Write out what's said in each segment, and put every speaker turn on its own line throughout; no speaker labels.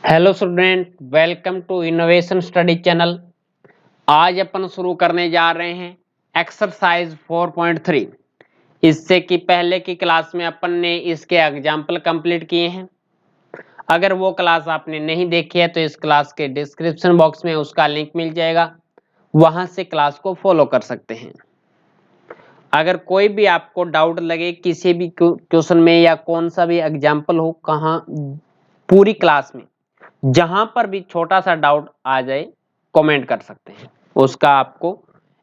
Hello student, welcome to innovation study channel. आज अपन शुरू करने जा रहे हैं एक्सरसाइज 4.3। इससे कि पहले की क्लास में अपन ने इसके एग्जाम्पल कंप्लीट किए हैं। अगर वो क्लास आपने नहीं देखी है तो इस क्लास के डिस्क्रिप्शन बॉक्स में उसका लिंक मिल जाएगा, वहां से क्लास को फॉलो कर सकते हैं। अगर कोई भी आपको डाउट लगे किसी भी क्वेश्चन में या कौन सा भी एग्जाम्पल हो, कहाँ पूरी क्लास में जहां पर भी छोटा सा डाउट आ जाए कमेंट कर सकते हैं, उसका आपको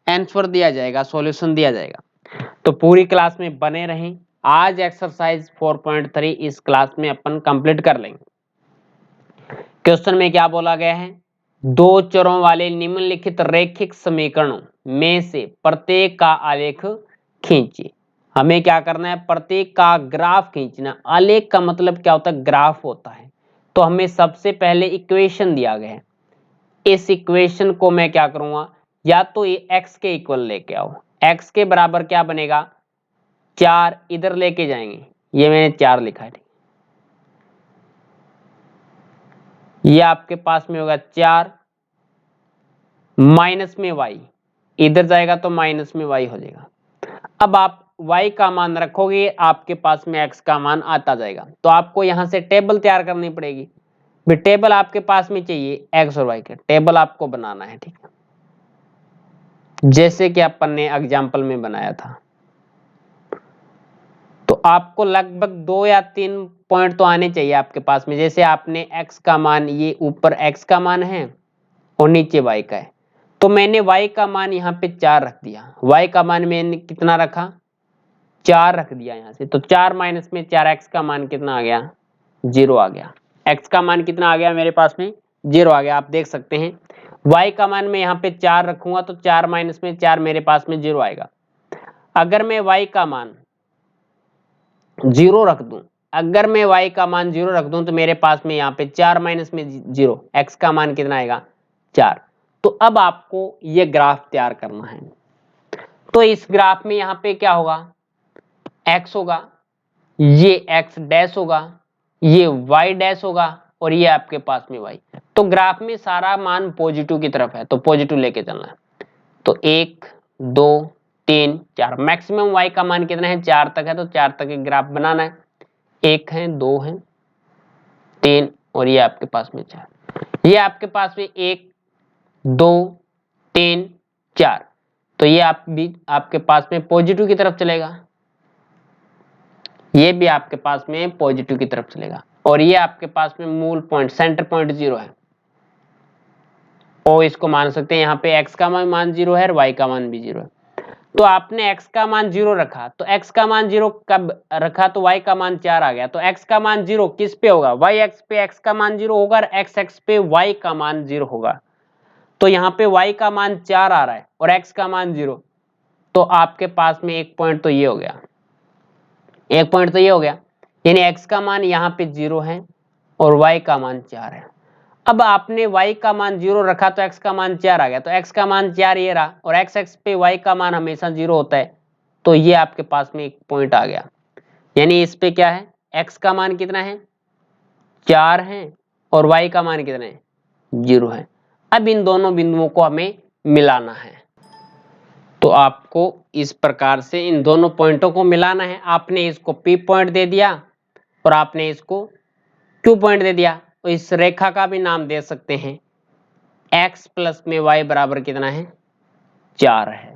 आंसर दिया जाएगा, सॉल्यूशन दिया जाएगा। तो पूरी क्लास में बने रहें। आज एक्सरसाइज 4.3 इस क्लास में अपन कंप्लीट कर लेंगे। क्वेश्चन में क्या बोला गया है, दो चरों वाले निम्नलिखित रैखिक समीकरणों में से प्रत्येक का आलेख खींचिए। हमें क्या करना है, प्रत्येक का ग्राफ खींचना। आलेख का मतलब क्या होता है, ग्राफ होता है। तो हमें सबसे पहले इक्वेशन दिया गया है, इस इक्वेशन को मैं क्या करूंगा, या तो ये x के इक्वल लेके आओ। x के बराबर क्या बनेगा, 4 इधर लेके जाएंगे, ये मैंने 4 लिखा है। ये आपके पास में होगा 4 माइनस में y, इधर जाएगा तो माइनस में y हो जाएगा। अब आप y का मान रखोगे, आपके पास में x का मान आता जाएगा। तो आपको यहां से टेबल तैयार करनी पड़ेगी। टेबल आपके पास में चाहिए, x और y का टेबल आपको बनाना है, ठीक है, जैसे कि अपन ने एग्जाम्पल में बनाया था। तो आपको लगभग 2 या 3 पॉइंट तो आने चाहिए आपके पास में। जैसे आपने x का मान, ये ऊपर x का मान है और नीचे y का है, तो मैंने y का मान यहाँ पे 4 रख दिया। y का मान मैंने कितना रखा, 4 रख दिया यहाँ से। तो 4 माइनस में 4, x का मान कितना आ गया, 0 आ गया। x का मान कितना आ गया मेरे पास में, 0 आ गया। आप देख सकते हैं y का मान मैं यहाँ पे 4 रखूंगा तो 4 माइनस में 4 मेरे पास में 0 आएगा। अगर मैं y का मान 0 रख दूं, अगर मैं y का मान 0 रख दूं तो मेरे पास में यहाँ पे 4 माइनस में 0, x का मान कितना आएगा, 4। तो अब आपको ये ग्राफ तैयार करना है। तो इस ग्राफ में यहाँ पे क्या होगा, x होगा, ये x डैश होगा, ये y डैश होगा, और ये आपके पास में y। तो ग्राफ में सारा मान पॉजिटिव की तरफ है, तो पॉजिटिव लेके चलना है। तो 1 2 3 4, मैक्सिमम y का मान कितना है, 4 तक है, तो 4 तक एक ग्राफ बनाना है। 1 है, 2 है, 3, और ये आपके पास में 4। ये आपके पास में 1 2 3 4, तो ये आप भी आपके पास में पॉजिटिव की तरफ चलेगा, ये भी आपके पास में पॉजिटिव की तरफ चलेगा, और ये आपके पास में मूल पॉइंट, सेंटर पॉइंट 0 है। और इसको मान सकते हैं यहाँ पे x का मान 0 है और y का मान भी 0 है। तो आपने x का मान 0 रखा, तो x का मान 0 कब रखा, तो y का मान 4 आ गया। तो x का मान 0 किस पे होगा, y x पे x का मान 0 होगा, और x x पे y का मान 0 होगा। तो यहाँ पे y का मान 4 आ रहा है और x का मान 0, तो आपके पास में एक पॉइंट तो ये हो गया, एक पॉइंट तो ये हो गया, यानी x का मान यहाँ पे 0 है और y का मान 4 है। अब आपने y का मान 0 रखा तो x का मान 4 आ गया, तो x का मान 4 ये रहा, और x x पे y का मान हमेशा 0 होता है, तो ये आपके पास में एक पॉइंट आ गया। यानी इस पे क्या है, x का मान कितना है, 4 है, और y का मान कितना है, 0 है। अब इन दोनों बिंदुओं को हमें मिलाना है। तो आपको इस प्रकार से इन दोनों पॉइंटों को मिलाना है। आपने इसको P पॉइंट दे दिया और आपने इसको Q पॉइंट दे दिया, तो इस रेखा का भी नाम दे सकते हैं, x प्लस में y बराबर कितना है, 4 है।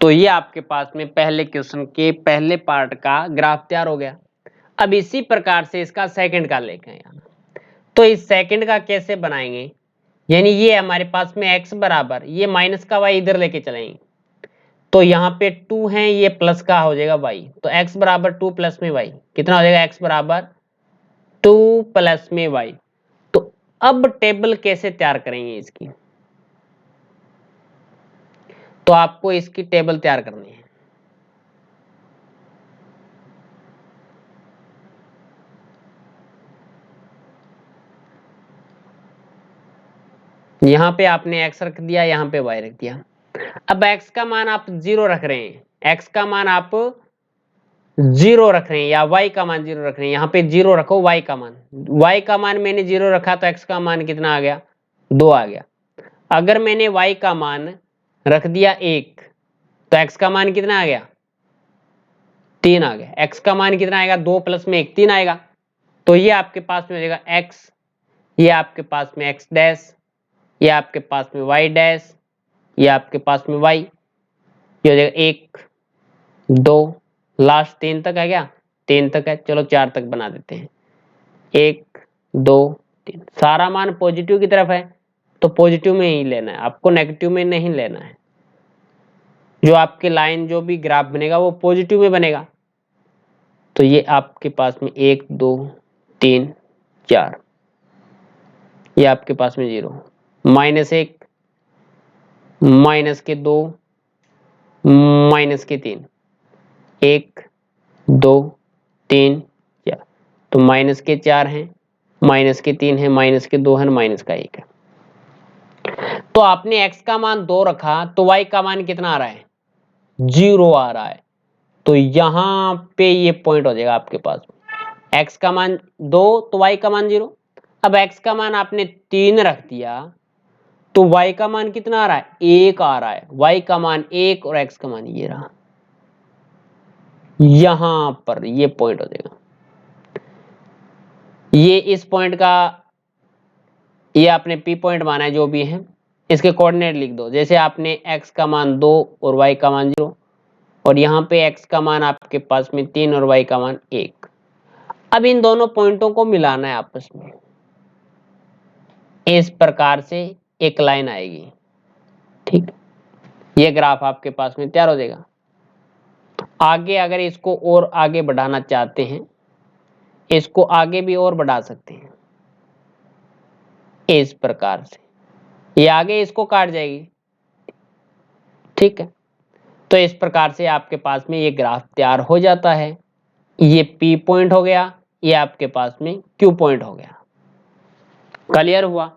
तो ये आपके पास में पहले क्वेश्चन के पहले पार्ट का ग्राफ तैयार हो गया। अब इसी प्रकार से इसका सेकंड का लेके आना। तो इस सेकंड का कैसे बनाएंगे, यानी ये हमारे पास में x बराबर, ये माइनस का y इधर लेके चलेंगे, तो यहाँ पे 2 है, ये प्लस का हो जाएगा y, तो x बराबर 2 प्लस में y कितना हो जाएगा, x बराबर 2 प्लस में y। तो अब टेबल कैसे तैयार करेंगे इसकी, तो आपको इसकी टेबल तैयार करनी है। यहाँ पे आपने x रख दिया, यहाँ पे y रख दिया। अब x का मान आप 0 रख रहे हैं, x का मान आप जीरो रख रहे हैं या y का मान जीरो रख रहे हैं, यहाँ पे जीरो रखो y का मान, y का मान मैंने जीरो रखा तो x का मान कितना आ गया, 2 आ गया। अगर मैंने y का मान रख दिया 1 तो x का मान कितना आ गया, 3 आ गया। x का मान कितना आएगा, 2 प्लस में 1 3 आएगा। तो ये आपके पास में हो जाएगा x, ये आपके पास में x डैश, ये आपके पास में y डैश, ये आपके पास में y, ये हो जाएगा 1 2, लास्ट 3 तक है क्या, 3 तक है, चलो 4 तक बना देते हैं। 1 2 3, सारा मान पॉजिटिव की तरफ है तो पॉजिटिव में ही लेना है आपको, नेगेटिव में नहीं लेना है। जो आपके लाइन जो भी ग्राफ बनेगा वो पॉजिटिव में बनेगा। तो ये आपके पास में 1 2 3 4, ये आपके पास में 0, -1 -2 -3, 1 2 3 4, तो -4 हैं, -3 है, -2 है, -1 है। तो आपने x का मान 2 रखा तो y का मान कितना आ रहा है, 0 आ रहा है। तो यहां पे ये पॉइंट हो जाएगा आपके पास, x का मान 2 तो y का मान 0। अब x का मान आपने 3 रख दिया तो y का मान कितना आ रहा है, 1 आ रहा है। y का मान 1 और x का मान ये रहा, यहां पर ये पॉइंट हो जाएगा। ये इस पॉइंट का, ये आपने P पॉइंट माना है जो भी है, इसके कोऑर्डिनेट लिख दो। जैसे आपने x का मान 2 और y का मान 0, और यहाँ पे x का मान आपके पास में 3 और y का मान 1। अब इन दोनों पॉइंटों को मिलाना है आपस में, इस प्रकार से एक लाइन आएगी। ठीक, ये ग्राफ आपके पास में तैयार हो जाएगा। आगे अगर इसको और आगे बढ़ाना चाहते हैं, इसको आगे भी और बढ़ा सकते हैं इस प्रकार से, ये आगे इसको काट जाएगी। ठीक है, तो इस प्रकार से आपके पास में ये ग्राफ तैयार हो जाता है। ये P पॉइंट हो गया, ये आपके पास में Q पॉइंट हो गया। क्लियर हुआ।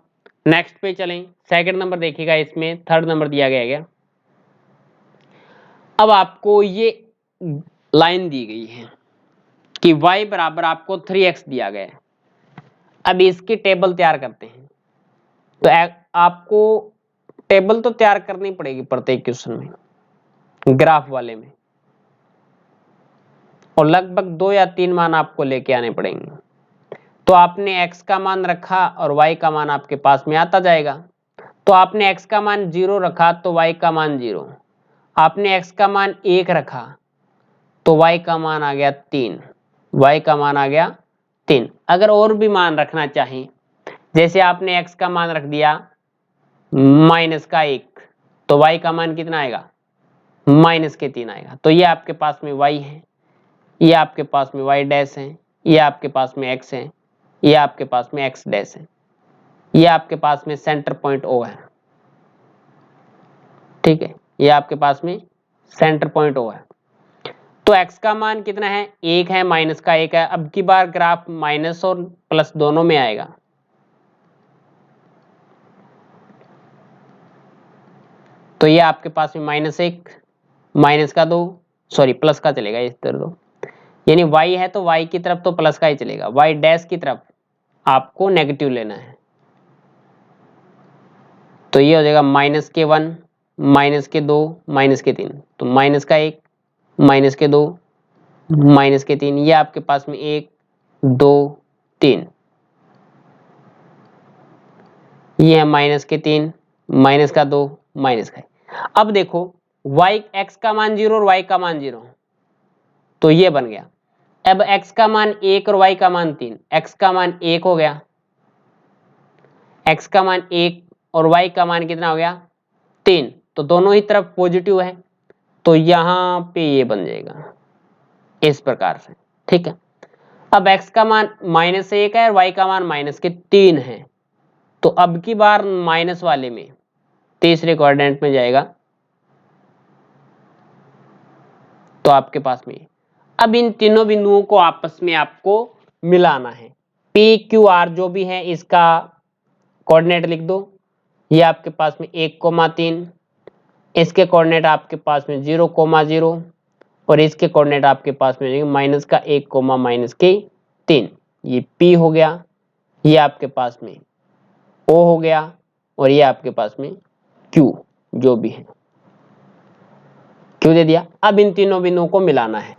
नेक्स्ट पे चलें, सेकंड नंबर देखिएगा, इसमें थर्ड नंबर दिया गया है। अब आपको ये लाइन दी गई है कि y बराबर आपको 3x दिया गया है। अब इसकी टेबल तैयार करते हैं। तो आपको टेबल तो तैयार करनी पड़ेगी प्रत्येक क्वेश्चन में, ग्राफ वाले में, और लगभग 2 या 3 मान आपको लेके आने पड़ेंगे। तो आपने x का मान रखा और y का मान आपके पास में आता जाएगा। तो आपने x का मान 0 रखा तो y का मान 0, आपने x का मान 1 रखा तो y का मान आ गया 3, y का मान आ गया 3। अगर और भी मान रखना चाहें, जैसे आपने x का मान रख दिया -1, तो y का मान कितना आएगा, -3 आएगा। तो ये आपके पास में y है, ये आपके पास में y डैश है, ये आपके पास में x है, ये आपके पास में x डैश है, ये आपके पास में सेंटर पॉइंट O है। ठीक है, ये आपके पास में सेंटर पॉइंट O है। तो x का मान कितना है, 1 है, -1 है। अब की बार ग्राफ माइनस और प्लस दोनों में आएगा। तो ये आपके पास में -1 -2, सॉरी प्लस का चलेगा इस तरह दो, यानी y है तो y की तरफ तो प्लस का ही चलेगा, y डैश की तरफ आपको नेगेटिव लेना है। तो ये हो जाएगा -1 -2 -3, तो -1 -2 -3, ये आपके पास में 1 2 3, ये है -3 -2 -1। अब देखो y x का मान 0 और y का मान 0, तो ये बन गया। अब x का मान 1 और y का मान 3, x का मान 1 हो गया, x का मान 1 और y का मान कितना हो गया 3, तो दोनों ही तरफ पॉजिटिव है, तो यहां पे ये बन जाएगा इस प्रकार से। ठीक है, अब x का मान -1 है और y का मान -3 है, तो अब की बार माइनस वाले में तीसरे क्वाड्रेंट में जाएगा, तो आपके पास में अब इन तीनों बिंदुओं को आपस में आपको मिलाना है। P Q R जो भी है इसका कोऑर्डिनेट लिख दो। ये आपके पास में 1,3, इसके कोऑर्डिनेट आपके पास में 0,0, और इसके कोऑर्डिनेट आपके पास में हो जाएंगे माइनस का 1 कोमा माइनस के 3, ये P हो गया, ये आपके पास में O हो गया और ये आपके पास में Q जो भी है, Q दे दिया। अब इन तीनों बिंदुओं को मिलाना है,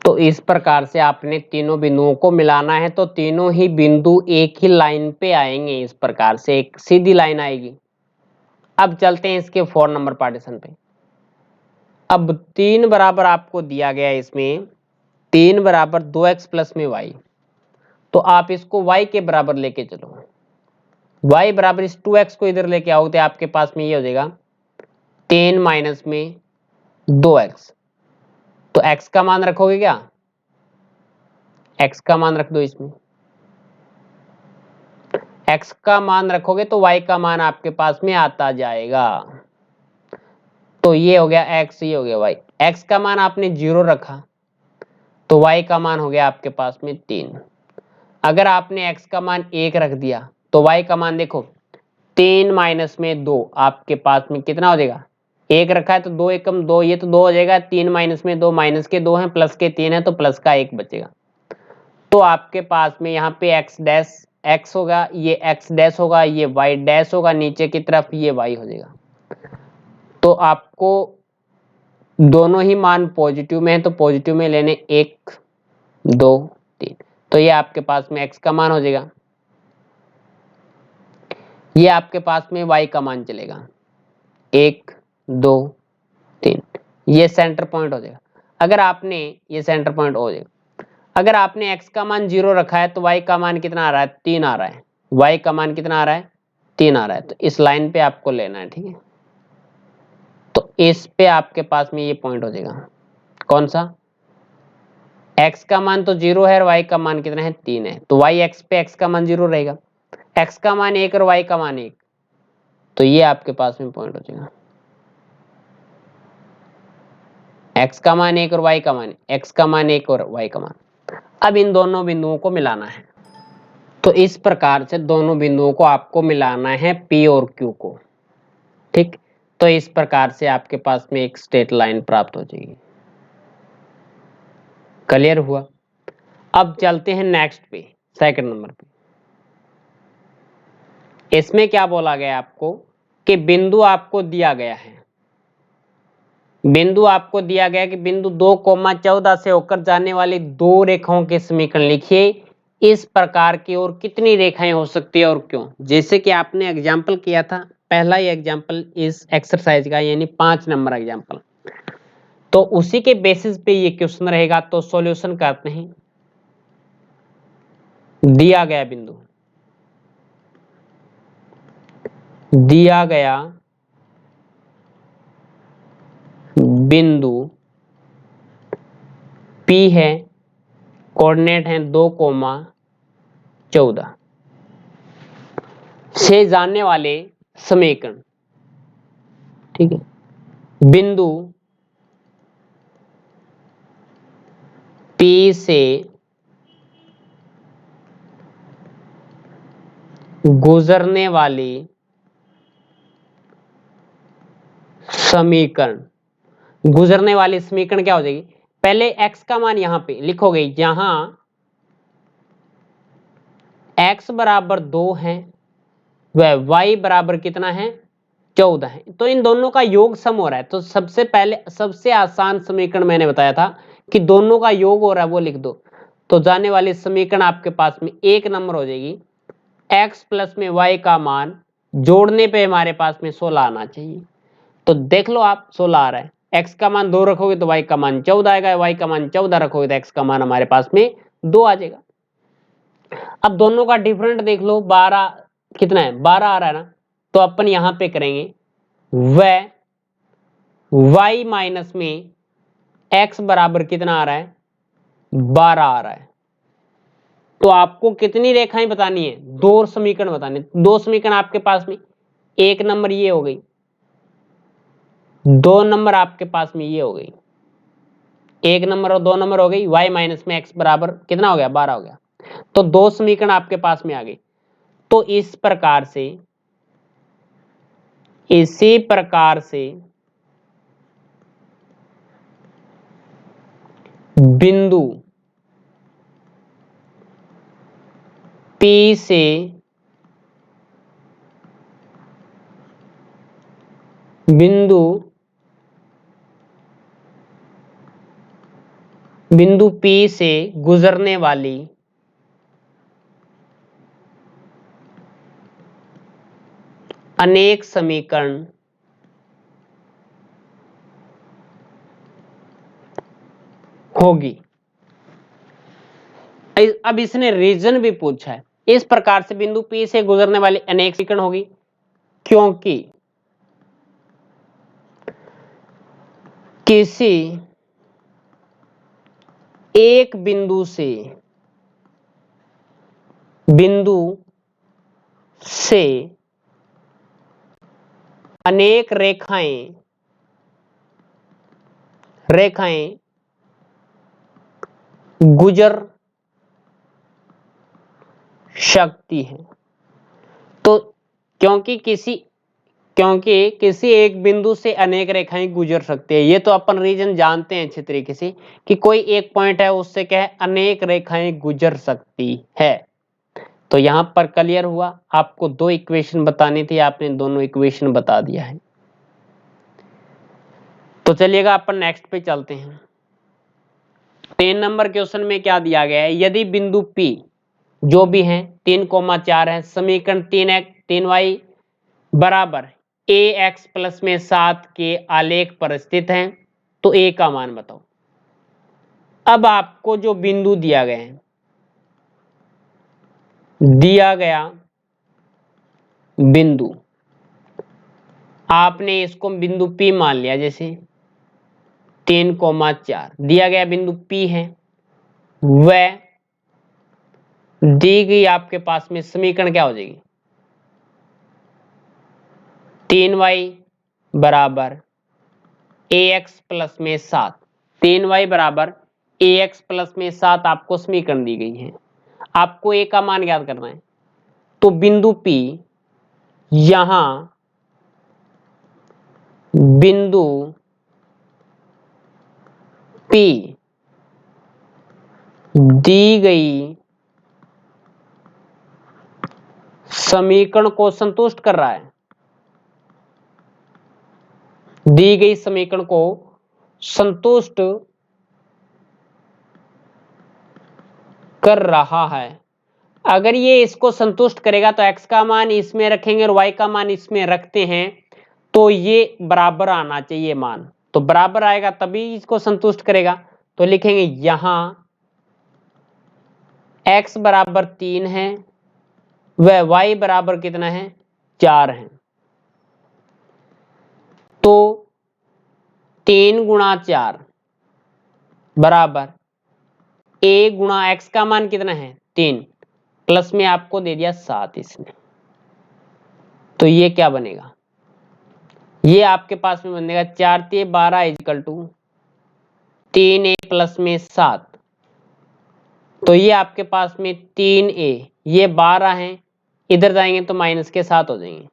तो इस प्रकार से आपने तीनों बिंदुओं को मिलाना है, तो तीनों ही बिंदु एक ही लाइन पे आएंगे, इस प्रकार से एक सीधी लाइन आएगी। अब चलते हैं इसके 4 नंबर पार्टीशन पे। अब 3 बराबर आपको दिया गया है, इसमें 3 बराबर 2x प्लस में y, तो आप इसको y के बराबर लेके चलो, y बराबर इस 2x को इधर लेके आओ तो आपके पास में ये हो जाएगा 10 माइनस में 2x, तो x का मान रखोगे क्या, x का मान रख दो, इसमें x का मान रखोगे तो y का मान आपके पास में आता जाएगा, तो ये हो गया x, ये हो गया y। x का मान आपने 0 रखा तो y का मान हो गया आपके पास में 3। अगर आपने x का मान 1 रख दिया तो y का मान देखो 3 माइनस में 2 आपके पास में कितना हो जाएगा, 1 रखा है तो 2 एकम 2, ये तो 2 हो जाएगा, 3 माइनस में 2, माइनस के 2 हैं प्लस के 3 है तो प्लस का 1 बचेगा, तो आपके पास में यहाँ पे x डैश x होगा, ये x डैश होगा, ये y डैश होगा, नीचे की तरफ ये y हो जाएगा। तो आपको दोनों ही मान पॉजिटिव में है तो पॉजिटिव में लेने 1 2 3, तो ये आपके पास में x का मान हो जाएगा, ये आपके पास में y का मान चलेगा 1 2 3, ये सेंटर पॉइंट हो जाएगा। अगर आपने ये सेंटर पॉइंट हो जाएगा, अगर आपने x का मान 0 रखा है तो y का मान कितना आ रहा है, 3 आ रहा है, y का मान कितना आ रहा है, 3 आ रहा है, तो इस लाइन पे आपको लेना है, ठीक है। तो इस पे आपके पास में ये पॉइंट हो जाएगा, कौन सा, x का मान तो 0 है और y का मान कितना है, 3 है, तो y x पे x का मान 0 रहेगा, x का मान 1 और y का मान 1, तो ये आपके पास में पॉइंट हो जाएगा, x का मान 1 और y का मान, x का मान 1 और y का मान। अब इन दोनों बिंदुओं को मिलाना है, तो इस प्रकार से दोनों बिंदुओं को आपको मिलाना है P और Q को, ठीक। तो इस प्रकार से आपके पास में एक स्ट्रेट लाइन प्राप्त हो जाएगी। क्लियर हुआ। अब चलते हैं नेक्स्ट पे, सेकंड नंबर पे। इसमें क्या बोला गया आपको कि बिंदु आपको दिया गया है, बिंदु आपको दिया गया कि बिंदु 2,14 से होकर जाने वाली दो रेखाओं के समीकरण लिखिए, इस प्रकार की और कितनी रेखाएं हो सकती है और क्यों। जैसे कि आपने एग्जाम्पल किया था, पहला ही एग्जाम्पल इस एक्सरसाइज का, यानी 5 नंबर एग्जाम्पल, तो उसी के बेसिस पे ये क्वेश्चन रहेगा। तो सॉल्यूशन करते हैं। दिया गया बिंदु, दिया गया बिंदु P है, कोऑर्डिनेट है 2,14 से जानने वाले समीकरण, ठीक है। बिंदु P से गुजरने वाली समीकरण, गुजरने वाली समीकरण क्या हो जाएगी, पहले x का मान यहां पे लिखोगे, यहां x बराबर 2 है वह y बराबर कितना है, 14 है, तो इन दोनों का योग सम हो रहा है। तो सबसे पहले सबसे आसान समीकरण मैंने बताया था कि दोनों का योग हो रहा है, वो लिख दो। तो जाने वाली समीकरण आपके पास में 1 नंबर हो जाएगी, x प्लस में y का मान जोड़ने पे हमारे पास में 16 आना चाहिए। तो देख लो आप, 16 आ रहा है, x का मान 2 रखोगे तो y का मान 14 आएगा, y का मान 14 रखोगे तो x का मान हमारे पास में 2 आ जाएगा। अब दोनों का डिफरेंट देख लो, 12 कितना है, 12 आ रहा है ना, तो अपन यहां पे करेंगे वह y माइनस में x बराबर कितना आ रहा है, 12 आ रहा है। तो आपको कितनी रेखाएं बतानी है, 2 समीकरण बताने, 2 समीकरण आपके पास में, 1 नंबर ये हो गई, 2 नंबर आपके पास में ये हो गई, 1 नंबर और 2 नंबर हो गई, y माइनस में x बराबर कितना हो गया, 12 हो गया। तो 2 समीकरण आपके पास में आ गई। तो इस प्रकार से, इसी प्रकार से बिंदु P से बिंदु P से गुजरने वाली अनेक समीकरण होगी। अब इसने रीजन भी पूछा है। इस प्रकार से बिंदु P से गुजरने वाली अनेक समीकरण होगी क्योंकि किसी एक बिंदु से अनेक रेखाएं गुजर सकती है। तो क्योंकि किसी एक बिंदु से अनेक रेखाएं गुजर सकती है, ये तो अपन रीजन जानते हैं अच्छे तरीके से कि कोई एक पॉइंट है उससे क्या है, अनेक रेखाएं गुजर सकती है। तो यहां पर क्लियर हुआ। आपको दो इक्वेशन बतानी थी, आपने दोनों इक्वेशन बता दिया है। तो चलिएगा अपन नेक्स्ट पे चलते हैं। 3 नंबर क्वेश्चन में क्या दिया गया है, यदि बिंदु P जो भी है 3,4 है, समीकरण 3y बराबर ax प्लस में 7 के आलेख पर स्थित है, तो a का मान बताओ। अब आपको जो बिंदु दिया गया बिंदु, आपने इसको बिंदु P मान लिया, जैसे 3,4 दिया गया बिंदु P है, वह दी गई आपके पास में समीकरण क्या हो जाएगी, 3y बराबर ax प्लस में 7। 3y बराबर ax प्लस में 7 आपको समीकरण दी गई है। आपको a का मान ज्ञात करना है। तो बिंदु P, यहां बिंदु P दी गई समीकरण को संतुष्ट कर रहा है, दी गई समीकरण को संतुष्ट कर रहा है। अगर ये इसको संतुष्ट करेगा तो x का मान इसमें रखेंगे और y का मान इसमें रखते हैं, तो ये बराबर आना चाहिए मान। तो बराबर आएगा तभी इसको संतुष्ट करेगा। तो लिखेंगे यहां x बराबर 3 है, वह y बराबर कितना है, 4 है। तो 3 गुणा 4 बराबर a गुणा x का मान कितना है, 3, प्लस में आपको दे दिया 7 इसने। तो ये क्या बनेगा, ये आपके पास में बनेगा 4 × 12 इक्वल टू 3a प्लस में 7। तो ये आपके पास में 3a, ये 12 है, इधर जाएंगे तो माइनस के 7 हो जाएंगे।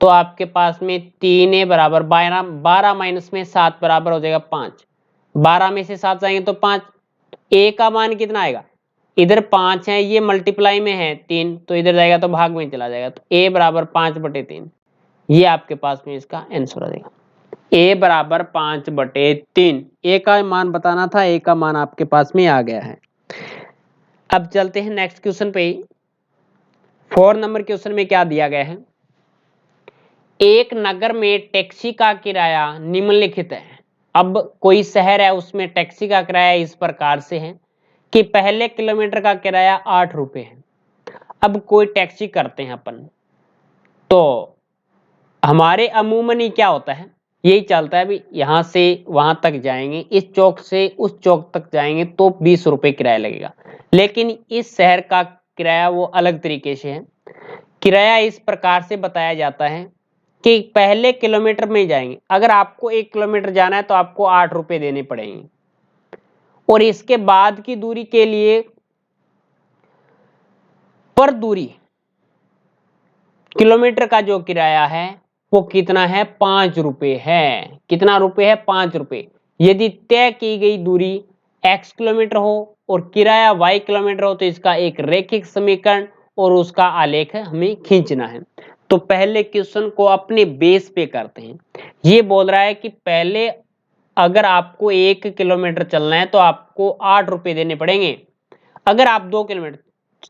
तो आपके पास में 3a बराबर 12 माइनस में 7 बराबर हो जाएगा 5। 12 में से 7 जाएंगे तो 5। a का मान कितना आएगा, इधर 5 है, ये मल्टीप्लाई में है 3, तो इधर जाएगा तो भाग में चला जाएगा। तो a बराबर 5/3, ये आपके पास में इसका आंसर आ जाएगा। a बराबर 5/3, a का मान बताना था, a का मान आपके पास में आ गया है। अब चलते हैं नेक्स्ट क्वेश्चन पे। 4 नंबर क्वेश्चन में क्या दिया गया है, एक नगर में टैक्सी का किराया निम्नलिखित है। अब कोई शहर है, उसमें टैक्सी का किराया इस प्रकार से है कि पहले किलोमीटर का किराया 8 रुपए है। अब कोई टैक्सी करते हैं अपन, तो हमारे अमूमन ही क्या होता है, यही चलता है भी, यहां से वहां तक जाएंगे, इस चौक से उस चौक तक जाएंगे तो 20 रुपए किराया लगेगा। लेकिन इस शहर का किराया वो अलग तरीके से है। किराया इस प्रकार से बताया जाता है कि पहले किलोमीटर में जाएंगे, अगर आपको 1 किलोमीटर जाना है तो आपको 8 रुपए देने पड़ेंगे, और इसके बाद की दूरी के लिए पर दूरी किलोमीटर का जो किराया है वो कितना है, 5 रुपए है। कितना रुपए है, 5 रुपए। यदि तय की गई दूरी x किलोमीटर हो और किराया y किलोमीटर हो तो इसका एक रैखिक समीकरण और उसका आलेख हमें खींचना है। तो पहले क्वेश्चन को अपने बेस पे करते हैं। ये बोल रहा है कि पहले अगर आपको 1 किलोमीटर चलना है तो आपको 8 रुपए देने पड़ेंगे। अगर आप 2 किलोमीटर,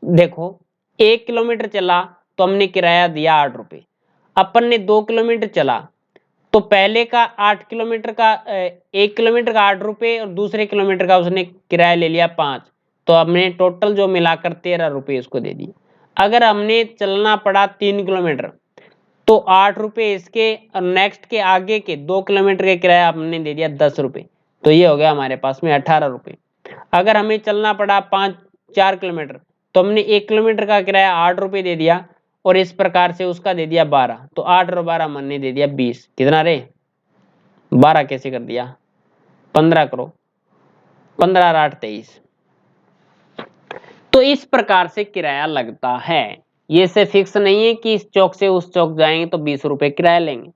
देखो 1 किलोमीटर चला तो हमने किराया दिया 8 रुपए, अपन ने 2 किलोमीटर चला तो पहले का 8 किलोमीटर का 1 किलोमीटर का 8 रुपए और दूसरे किलोमीटर का उसने किराया ले लिया 5, तो हमने टोटल जो मिलाकर 13 रुपए इसको दे दिए। अगर हमने चलना पड़ा 3 किलोमीटर तो 8 रुपए इसके और नेक्स्ट के आगे के 2 किलोमीटर के किराया हमने दे दिया 10 रुपए, तो ये हो गया हमारे पास में 18 रुपए। अगर हमें चलना पड़ा 4 किलोमीटर तो हमने 1 किलोमीटर का किराया 8 रुपए दे दिया और इस प्रकार से उसका दे दिया 12, तो 8 और 12 हमने दे दिया 20। कितना रे 12 कैसे कर दिया, 15 करो, 15 और 8 23। तो इस प्रकार से किराया लगता है। ये से फिक्स नहीं है कि इस चौक से उस चौक जाएंगे तो 20 रुपए किराया लेंगे।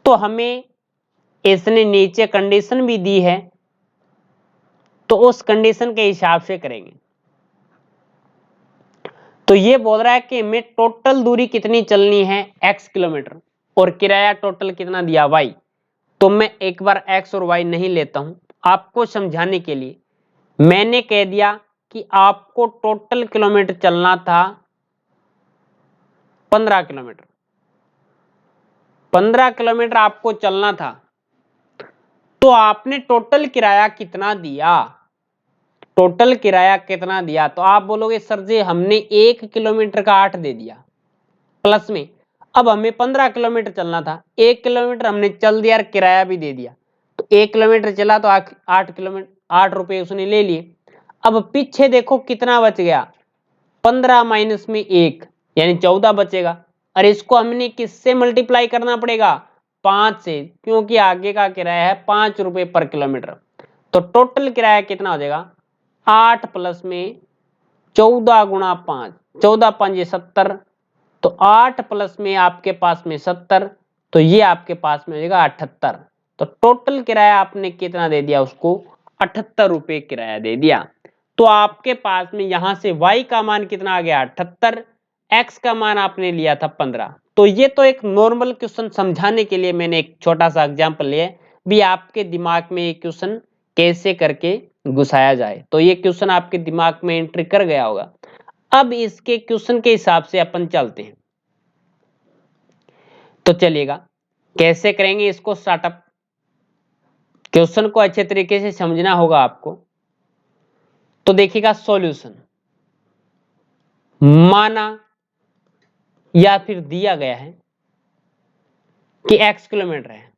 तो हमें इसने नीचे कंडीशन भी दी है तो उस कंडीशन के हिसाब से करेंगे। तो ये बोल रहा है कि हमें टोटल दूरी कितनी चलनी है x किलोमीटर और किराया टोटल कितना दिया y। तो मैं एक बार x और y नहीं लेता हूं, आपको समझाने के लिए मैंने कह दिया कि आपको टोटल किलोमीटर चलना था 15 किलोमीटर, 15 किलोमीटर आपको चलना था तो आपने टोटल किराया कितना दिया, टोटल किराया कितना दिया। तो आप बोलोगे सर जी हमने 1 किलोमीटर का 8 दे दिया प्लस में, अब हमें 15 किलोमीटर चलना था, 1 किलोमीटर हमने चल दिया और किराया भी दे दिया, तो 1 किलोमीटर चला तो 8 किलोमीटर 8 रुपए उसने ले लिए। अब पीछे देखो कितना बच गया, 15 माइनस में 1 यानी 14 बचेगा और इसको हमने किससे मल्टीप्लाई करना पड़ेगा, 5 से, क्योंकि आगे का किराया है 5 रुपए पर किलोमीटर। तो टोटल किराया कितना हो जाएगा 8 प्लस में 14 गुणा 5, 14 5 70, तो 8 प्लस में आपके पास में 70, तो ये आपके पास में हो जाएगा 78। तो टोटल किराया आपने कितना दे दिया उसको 78 रुपए किराया दे दिया। तो आपके पास में यहां से y का मान कितना आ गया 78, x का मान आपने लिया था 15। तो ये तो एक नॉर्मल क्वेश्चन समझाने के लिए मैंने एक छोटा सा एग्जांपल लिया भी आपके दिमाग में ये क्वेश्चन कैसे करके घुसाया जाए। तो ये क्वेश्चन आपके दिमाग में एंट्री कर गया होगा। अब इसके क्वेश्चन के हिसाब से अपन चलते हैं। तो चलिएगा कैसे करेंगे इसको स्टार्टअप, क्वेश्चन को अच्छे तरीके से समझना होगा आपको। तो देखिएगा सॉल्यूशन, माना या फिर दिया गया है कि x किलोमीटर है,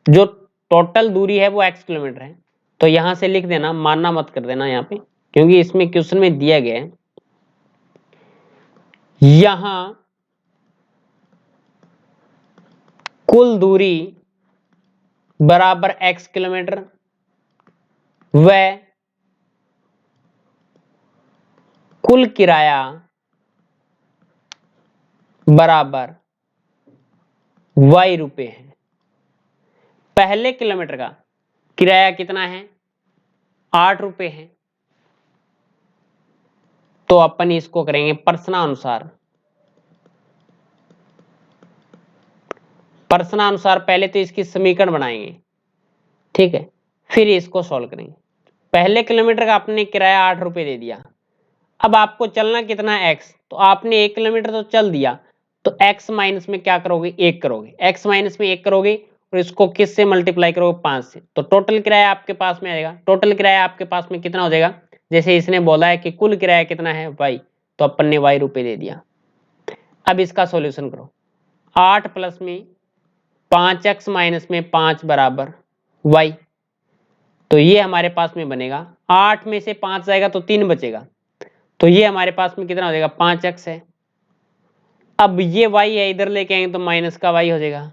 जो टोटल दूरी है वो x किलोमीटर है, तो यहां से लिख देना, मानना मत कर देना यहां पे क्योंकि इसमें क्वेश्चन में दिया गया है। यहां कुल दूरी बराबर x किलोमीटर व कुल किराया बराबर y रुपए है। पहले किलोमीटर का किराया कितना है 8 रुपए है, तो अपन इसको करेंगे प्रश्नानुसार। प्रश्नानुसार पहले तो इसकी समीकरण बनाएंगे, ठीक है, फिर इसको सॉल्व करेंगे। पहले किलोमीटर का आपने किराया 8 रुपए दे दिया, अब आपको चलना कितना है x, तो आपने 1 किलोमीटर तो चल दिया, तो x माइनस में क्या करोगे 1 करोगे, x माइनस में 1 करोगे और इसको किस से मल्टीप्लाई करोगे 5 से, तो टोटल किराया आपके पास में आएगा। टोटल किराया आपके पास में कितना हो जाएगा, जैसे इसने बोला है कि कुल किराया कितना है y, तो अपन ने y रुपए दे दिया। अब इसका सॉल्यूशन करो, 8 प्लस में 5x माइनस में 5 बराबर y, तो ये हमारे पास में बनेगा, 8 में से 5 जाएगा तो 3 बचेगा, तो ये हमारे पास में कितना हो जाएगा 5x है। अब ये y है इधर लेके आएंगे तो माइनस का y हो जाएगा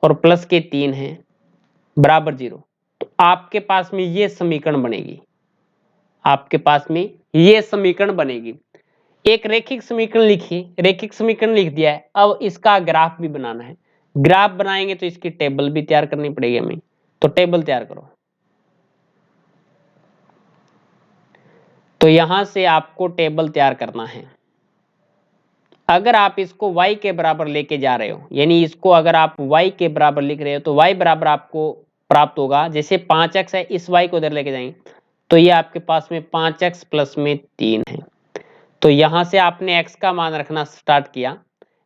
और प्लस के 3 है बराबर 0, तो आपके पास में ये समीकरण बनेगी, आपके पास में ये समीकरण बनेगी। एक रैखिक समीकरण लिखिए, रैखिक समीकरण लिख दिया है, अब इसका ग्राफ भी बनाना है। ग्राफ बनाएंगे तो इसकी टेबल भी तैयार करनी पड़ेगी हमें, तो टेबल तैयार करो। तो यहां से आपको टेबल तैयार करना है। अगर आप इसको y के बराबर लेके जा रहे हो, यानी इसको अगर आप y के बराबर लिख रहे हो तो y बराबर आपको प्राप्त होगा, जैसे 5x है, इस y को उधर लेके जाएंगे तो ये आपके पास में 5x प्लस में 3 है। तो यहां से आपने x का मान रखना स्टार्ट किया,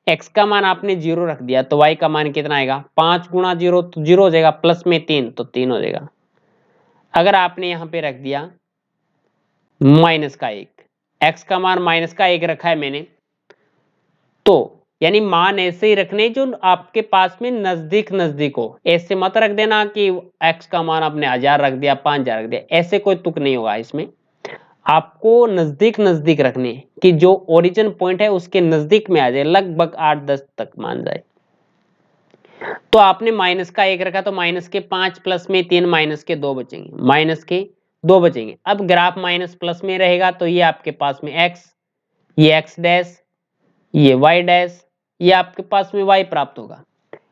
x का मान आपने 0 रख दिया तो y का मान कितना आएगा, 5 गुणा 0 तो 0 हो जाएगा, प्लस में 3 तो 3 हो जाएगा। अगर आपने यहां पे रख दिया माइनस का 1, x का मान माइनस का 1 रखा है मैंने, तो यानी मान ऐसे ही रखने जो आपके पास में नजदीक नजदीक हो। ऐसे मत रख देना कि x का मान आपने 1000 रख दिया, 5000 रख दिया, ऐसे कोई तुक नहीं होगा इसमें। आपको नजदीक नजदीक रखने कि जो ओरिजिन पॉइंट है उसके नजदीक में आ जाए, लगभग 8-10 तक मान जाए। तो आपने माइनस का 1 रखा तो माइनस के 5 प्लस में 3 माइनस के 2 बचेंगे, माइनस के 2 बचेंगे। अब ग्राफ माइनस प्लस में रहेगा तो ये आपके पास में x, ये x डैश, ये y डैश, ये आपके पास में y प्राप्त होगा।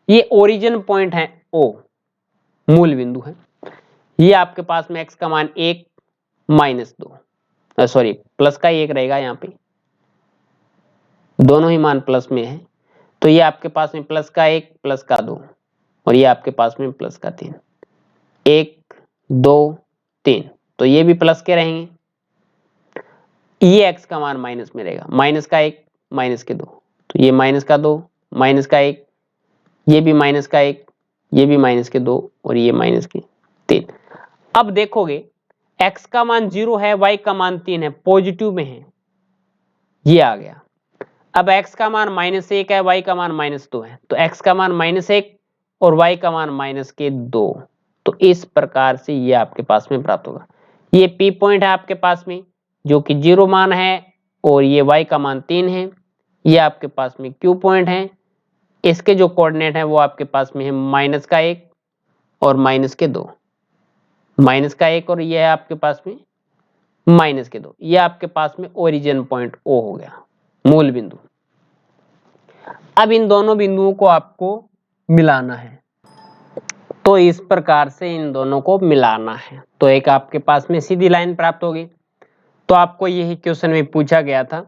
ये ओरिजिन पॉइंट है O, मूल बिंदु है। ये आपके पास में x का मान 1 माइनस 2, सॉरी प्लस का 1 रहेगा, यहाँ पे दोनों ही मान प्लस में है तो ये आपके पास में प्लस का 1 प्लस का 2 और ये आपके पास में प्लस का 3, 1 2 3, तो ये भी प्लस के रहेंगे। ये x का मान माइनस में रहेगा, माइनस का 1 माइनस के 2, तो ये माइनस का 2 माइनस का 1, ये भी माइनस का 1, ये भी माइनस के 2 और ये माइनस के 3। अब देखोगे x का मान 0 है, y का मान 3 है, पॉजिटिव में है, ये आ गया। अब x का मान -1 है, y का मान -2 है, तो x का मान -1 और y का मान -2, तो इस प्रकार से ये आपके पास में प्राप्त होगा। ये P पॉइंट है आपके पास में जो कि 0 मान है और ये y का मान 3 है, ये आपके पास में Q पॉइंट है। इसके जो कोऑर्डिनेट है वो आपके पास में है माइनस का 1 और माइनस के 2, माइनस का 1 और ये है आपके पास में माइनस के 2, ये आपके पास में ओरिजिन पॉइंट O हो गया, मूल बिंदु। अब इन दोनों बिंदुओं को आपको मिलाना है, तो इस प्रकार से इन दोनों को मिलाना है तो एक आपके पास में सीधी लाइन प्राप्त होगी। तो आपको यही क्वेश्चन में पूछा गया था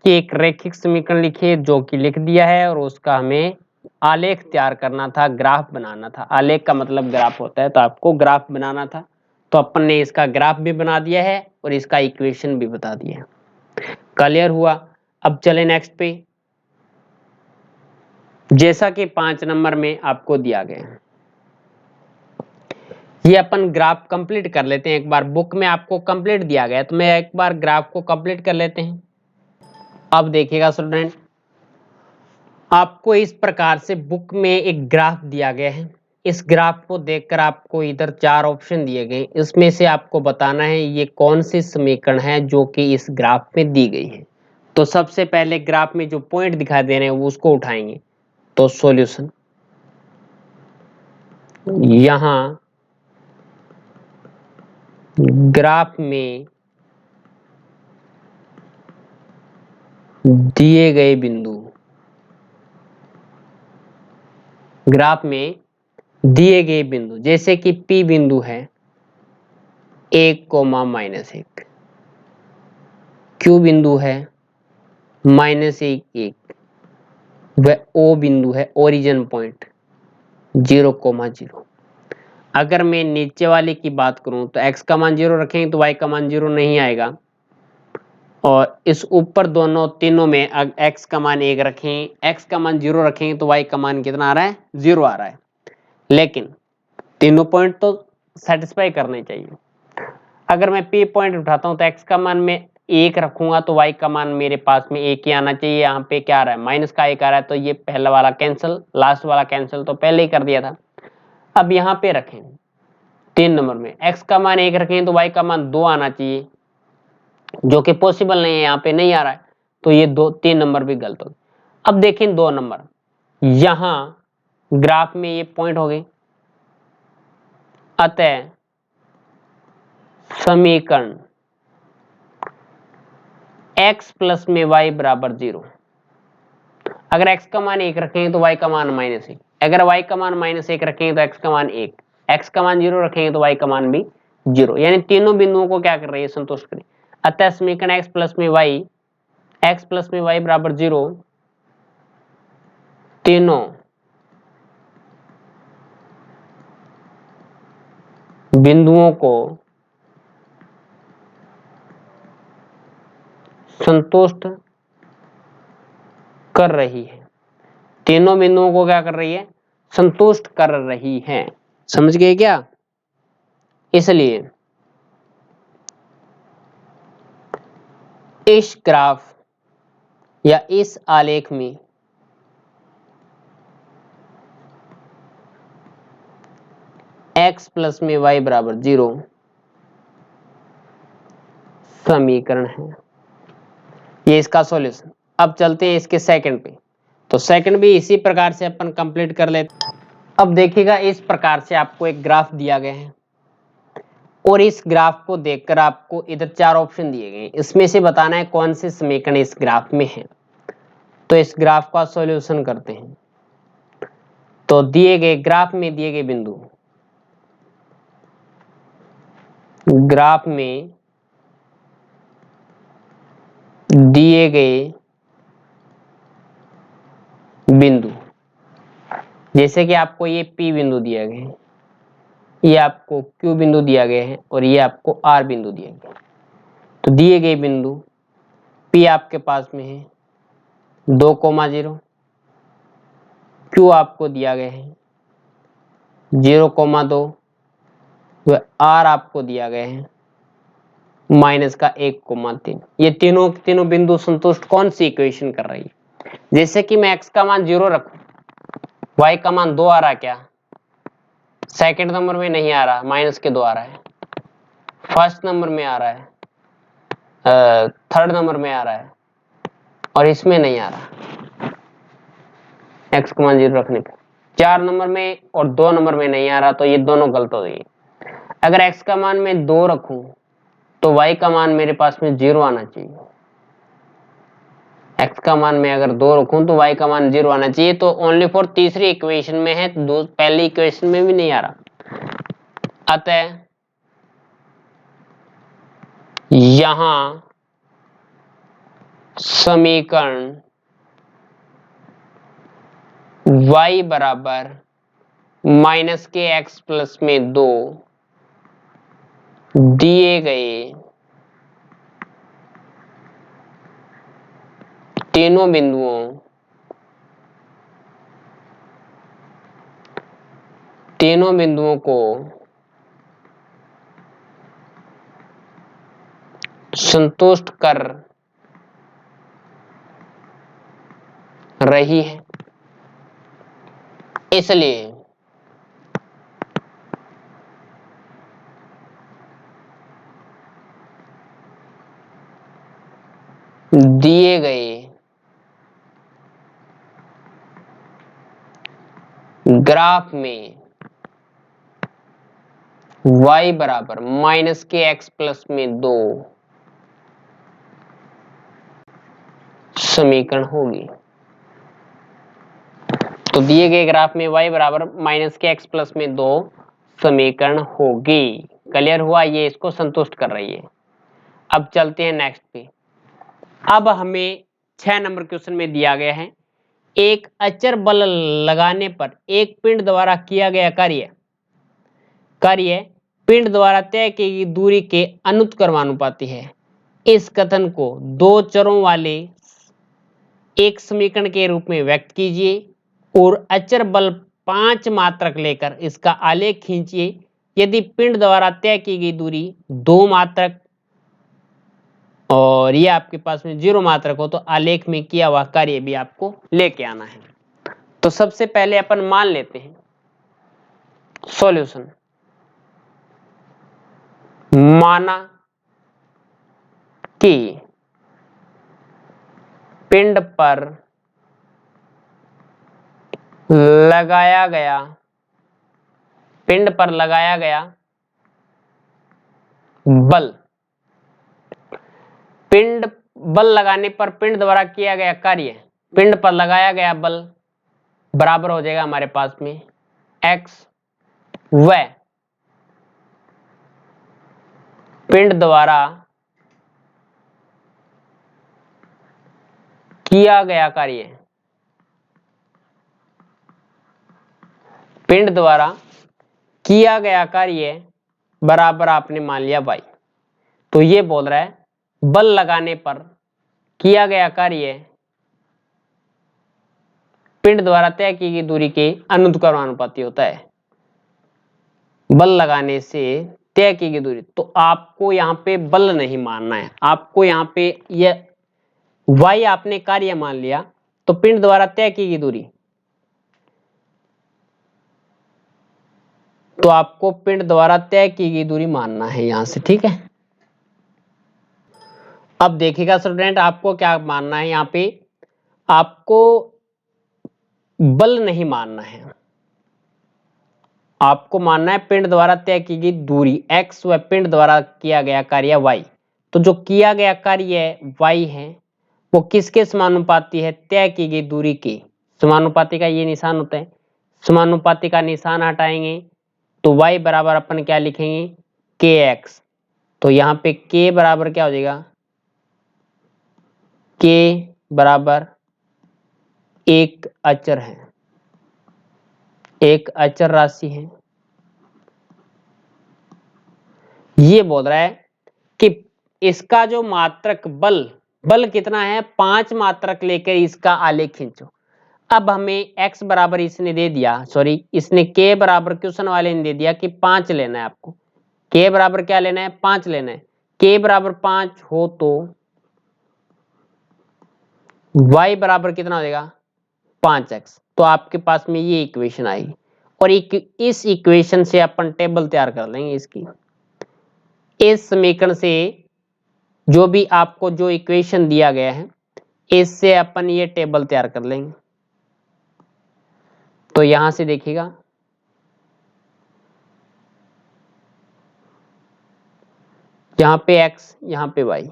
कि एक रैखिक समीकरण लिखिए, जो कि लिख दिया है और उसका हमें आलेख तैयार करना था, ग्राफ बनाना था। आलेख का मतलब ग्राफ होता है, तो आपको ग्राफ बनाना था, तो अपन ने इसका ग्राफ भी बना दिया है और इसका इक्वेशन भी बता दिया है। क्लियर हुआ? अब चले नेक्स्ट पे, जैसा कि 5 नंबर में आपको दिया गया है, ये अपन ग्राफ कंप्लीट कर लेते हैं। एक बार बुक में आपको कंप्लीट दिया गया है तो मैं एक बार ग्राफ को कंप्लीट कर लेते हैं। अब देखिएगा स्टूडेंट, आपको इस प्रकार से बुक में एक ग्राफ दिया गया है। इस ग्राफ को देखकर आपको इधर 4 ऑप्शन दिए गए, इसमें से आपको बताना है ये कौन सी समीकरण है जो कि इस ग्राफ में दी गई है। तो सबसे पहले ग्राफ में जो पॉइंट दिखाई दे रहे हैं वो उसको उठाएंगे, तो सॉल्यूशन यहां ग्राफ में दिए गए बिंदु, ग्राफ में दिए गए बिंदु जैसे कि P बिंदु है 1,-1, Q बिंदु है -1,1, व O बिंदु है ओरिजिन पॉइंट 0,0। अगर मैं नीचे वाले की बात करूं तो x का मान 0 रखेंगे तो y का मान 0 नहीं आएगा, और इस ऊपर दोनों तीनों में x का मान 1 रखें, x का मान 0 रखेंगे तो y का मान कितना आ रहा है, 0 आ रहा है। लेकिन तीनों पॉइंट तो सेटिस्फाई करने चाहिए। अगर मैं P पॉइंट उठाता हूं तो x का मान मैं 1 रखूंगा तो y का मान मेरे पास में 1 ही आना चाहिए। यहाँ पे क्या आ रहा है, माइनस का 1 आ रहा है, तो ये पहला वाला कैंसिल, लास्ट वाला कैंसिल, तो पहले ही कर दिया था। अब यहाँ पे रखें 3 नंबर में x का मान 1 रखें तो y का मान 2 आना चाहिए, जो कि पॉसिबल नहीं है, यहाँ पे नहीं आ रहा है, तो ये 3 नंबर भी गलत हो। अब देखें 2 नंबर, यहां ग्राफ में ये पॉइंट हो गए, अतः समीकरण x प्लस में y बराबर 0। अगर x का मान 1 रखेंगे तो y का मान -1, अगर y का मान -1 रखेंगे तो x का मान 1, x का मान 0 रखेंगे तो y का मान भी 0, यानी तीनों बिंदुओं को क्या कर रही है, संतुष्ट करें। अतः समीकरण x प्लस में y बराबर 0 तीनों बिंदुओं को संतुष्ट कर रही है। तीनों बिंदुओं को क्या कर रही है? संतुष्ट कर रही है। समझ गए क्या? इसलिए इस ग्राफ या इस आलेख में x प्लस में y बराबर 0 समीकरण है। ये इसका सॉल्यूशन। अब चलते हैं इसके सेकंड पे। तो सेकंड भी इसी प्रकार से अपन कंप्लीट कर लेते हैं। अब देखिएगा, इस प्रकार से आपको एक ग्राफ दिया गया है और इस ग्राफ को देखकर आपको इधर 4 ऑप्शन दिए गए हैं। इसमें से बताना है कौन से समीकरण इस ग्राफ में है। तो इस ग्राफ का सॉल्यूशन करते हैं। तो दिए गए ग्राफ में दिए गए बिंदु, ग्राफ में दिए गए बिंदु, जैसे कि आपको ये P बिंदु दिया गया है, ये आपको Q बिंदु दिया गया है और ये आपको R बिंदु दिया गया है। तो दिए गए बिंदु P आपके पास में है 2,0, Q आपको दिया गया है 0,2, व R आपको दिया गया है -1,3। ये तीनों बिंदु संतुष्ट कौन सी इक्वेशन कर रही है? जैसे कि मैं x का मान 0 रखूं, y का मान 2 आ रहा, क्या सेकंड नंबर में नहीं आ रहा, -2 आ रहा है। फर्स्ट नंबर में आ रहा है, थर्ड नंबर में आ रहा है और इसमें नहीं आ रहा। x का मान 0 रखने पे 4 नंबर में और 2 नंबर में नहीं आ रहा, तो ये दोनों गलत हो गई। अगर x का मान मैं 2 रखूं तो y का मान मेरे पास में 0 आना चाहिए। x का मान मैं अगर 2 रखूं तो y का मान 0 आना चाहिए। तो ओनली फॉर तीसरी इक्वेशन में है, पहली इक्वेशन में भी नहीं आ रहा। अतः यहां समीकरण y बराबर -kx प्लस में 2 दिए गए तीनों बिंदुओं को संतुष्ट कर रही है। इसलिए दिए गए ग्राफ में y बराबर -kx प्लस में 2 समीकरण होगी। तो दिए गए ग्राफ में y बराबर -kx प्लस में 2 समीकरण होगी। क्लियर हुआ? ये इसको संतुष्ट कर रही है। अब चलते हैं नेक्स्ट पे। अब हमें 6 नंबर क्वेश्चन में दिया गया है, एक अचर बल लगाने पर एक पिंड द्वारा किया गया कार्य पिंड द्वारा तय की गई दूरी के अनुत्क्रमानुपाती है। इस कथन को 2 चरों वाले एक समीकरण के रूप में व्यक्त कीजिए और अचर बल 5 मात्रक लेकर इसका आलेख खींचिए। यदि पिंड द्वारा तय की गई दूरी 2 मात्रक और ये आपके पास में 0 मात्रक हो तो आलेख में किया हुआ कार्य भी आपको लेके आना है। तो सबसे पहले अपन मान लेते हैं सॉल्यूशन। माना कि पिंड पर लगाया गया बल, बल लगाने पर पिंड द्वारा किया गया कार्य, पिंड पर लगाया गया बल बराबर हो जाएगा हमारे पास में x, व पिंड द्वारा किया गया कार्य, पिंड द्वारा किया गया कार्य बराबर आपने मान लिया y। तो ये बोल रहा है बल लगाने पर किया गया कार्य पिंड द्वारा तय की गई दूरी के अनुक्रमानुपाती होता है। बल लगाने से तय की गई दूरी, तो आपको यहाँ पे बल नहीं मानना है, आपको यहाँ पे यह y आपने कार्य मान लिया, तो पिंड द्वारा तय की गई दूरी, तो आपको पिंड द्वारा तय की गई दूरी मानना है यहां से, ठीक है। अब देखिएगा स्टूडेंट, आपको क्या मानना है, यहाँ पे आपको बल नहीं मानना है, आपको मानना है पिंड द्वारा तय की गई दूरी x व पिंड द्वारा किया गया कार्य y। तो जो किया गया कार्य y है वो किसके समानुपाती है, तय की गई दूरी के समानुपाती का ये निशान होता है, समानुपाती का निशान हटाएंगे तो y बराबर अपन क्या लिखेंगे, kx। तो यहाँ पे k बराबर क्या हो जाएगा, k बराबर एक अचर है, एक अचर राशि है। ये बोल रहा है कि इसका जो मात्रक बल, बल कितना है 5 मात्रक लेकर इसका आलेख खींचो। अब हमें x बराबर इसने दे दिया, सॉरी इसने k बराबर क्वेश्चन वाले ने दे दिया कि 5 लेना है आपको, k बराबर क्या लेना है, 5 लेना है। k बराबर 5 हो तो y बराबर कितना हो जाएगा 5x। तो आपके पास में ये इक्वेशन आएगी और इस इक्वेशन से अपन टेबल तैयार कर लेंगे इसकी। इस समीकरण से जो भी आपको जो इक्वेशन दिया गया है इससे अपन ये टेबल तैयार कर लेंगे। तो यहां से देखिएगा, यहां पे x यहां पे y,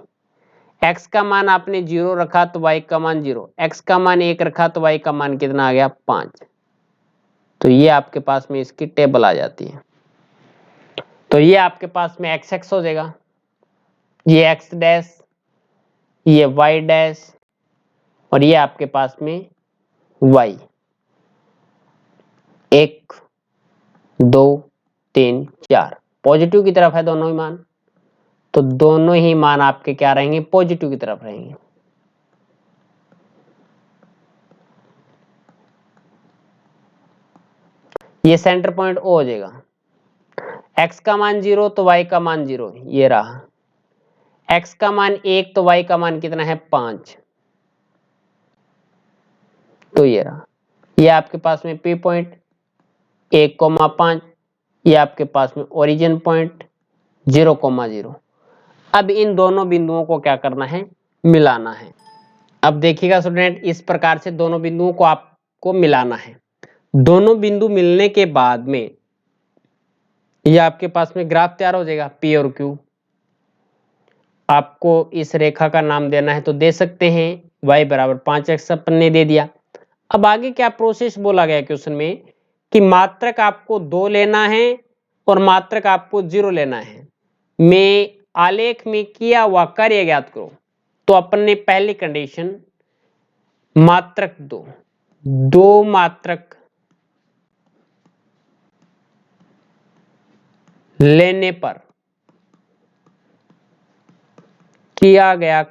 x का मान आपने 0 रखा तो y का मान 0, x का मान 1 रखा तो y का मान कितना आ गया 5। तो ये आपके पास में इसकी टेबल आ जाती है। तो ये आपके पास में x हो जाएगा, ये x डैश, ये y डैश और ये आपके पास में y 1 2 3 4 पॉजिटिव की तरफ है दोनों ही मान, तो दोनों ही मान आपके क्या रहेंगे, पॉजिटिव की तरफ रहेंगे। ये सेंटर पॉइंट O हो जाएगा, x का मान 0 तो y का मान 0, ये रहा, x का मान 1 तो y का मान कितना है 5, तो ये रहा। ये आपके पास में P पॉइंट 1,5, ये आपके पास में ओरिजिन पॉइंट 0,0। अब इन दोनों बिंदुओं को क्या करना है, मिलाना है। अब देखिएगा स्टूडेंट, इस प्रकार से दोनों बिंदुओं को आपको मिलाना है। दोनों बिंदु मिलने के बाद में ये आपके पास में ग्राफ तैयार हो जाएगा P और Q। आपको इस रेखा का नाम देना है तो दे सकते हैं, y बराबर 5x अपन ने दे दिया। अब आगे क्या प्रोसेस बोला गया क्वेश्चन में कि मात्रक आपको 2 लेना है और मात्रक आपको 0 लेना है। मैं आलेख में किया हुआ कार्य ज्ञात करो, तो अपन ने पहली कंडीशन मात्रक 2 मात्रक लेने पर किया गया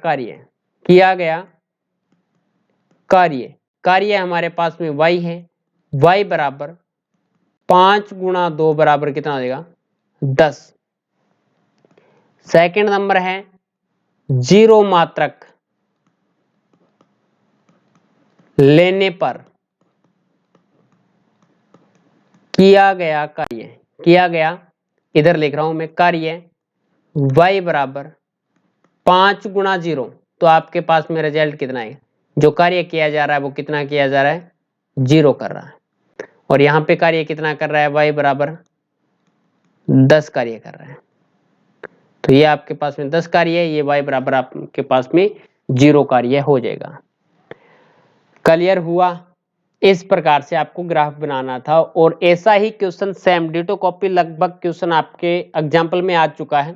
कार्य हमारे पास में y है, y बराबर 5 गुणा 2 बराबर कितना हो जाएगा 10। सेकंड नंबर है 0 मात्रक लेने पर किया गया इधर लिख रहा हूं मैं कार्य y बराबर 5 गुणा 0, तो आपके पास में रिजल्ट कितना है, जो कार्य किया जा रहा है वो कितना किया जा रहा है 0 कर रहा है, और यहां पे कार्य कितना कर रहा है y बराबर 10 कार्य कर रहा है। तो ये आपके पास में 10 कार्य है, ये y बराबर आपके पास में 0 कार्य हो जाएगा। क्लियर हुआ? इस प्रकार से आपको ग्राफ बनाना था और ऐसा ही क्वेश्चन सेम डिटो कॉपी लगभग क्वेश्चन आपके एग्जाम्पल में आ चुका है,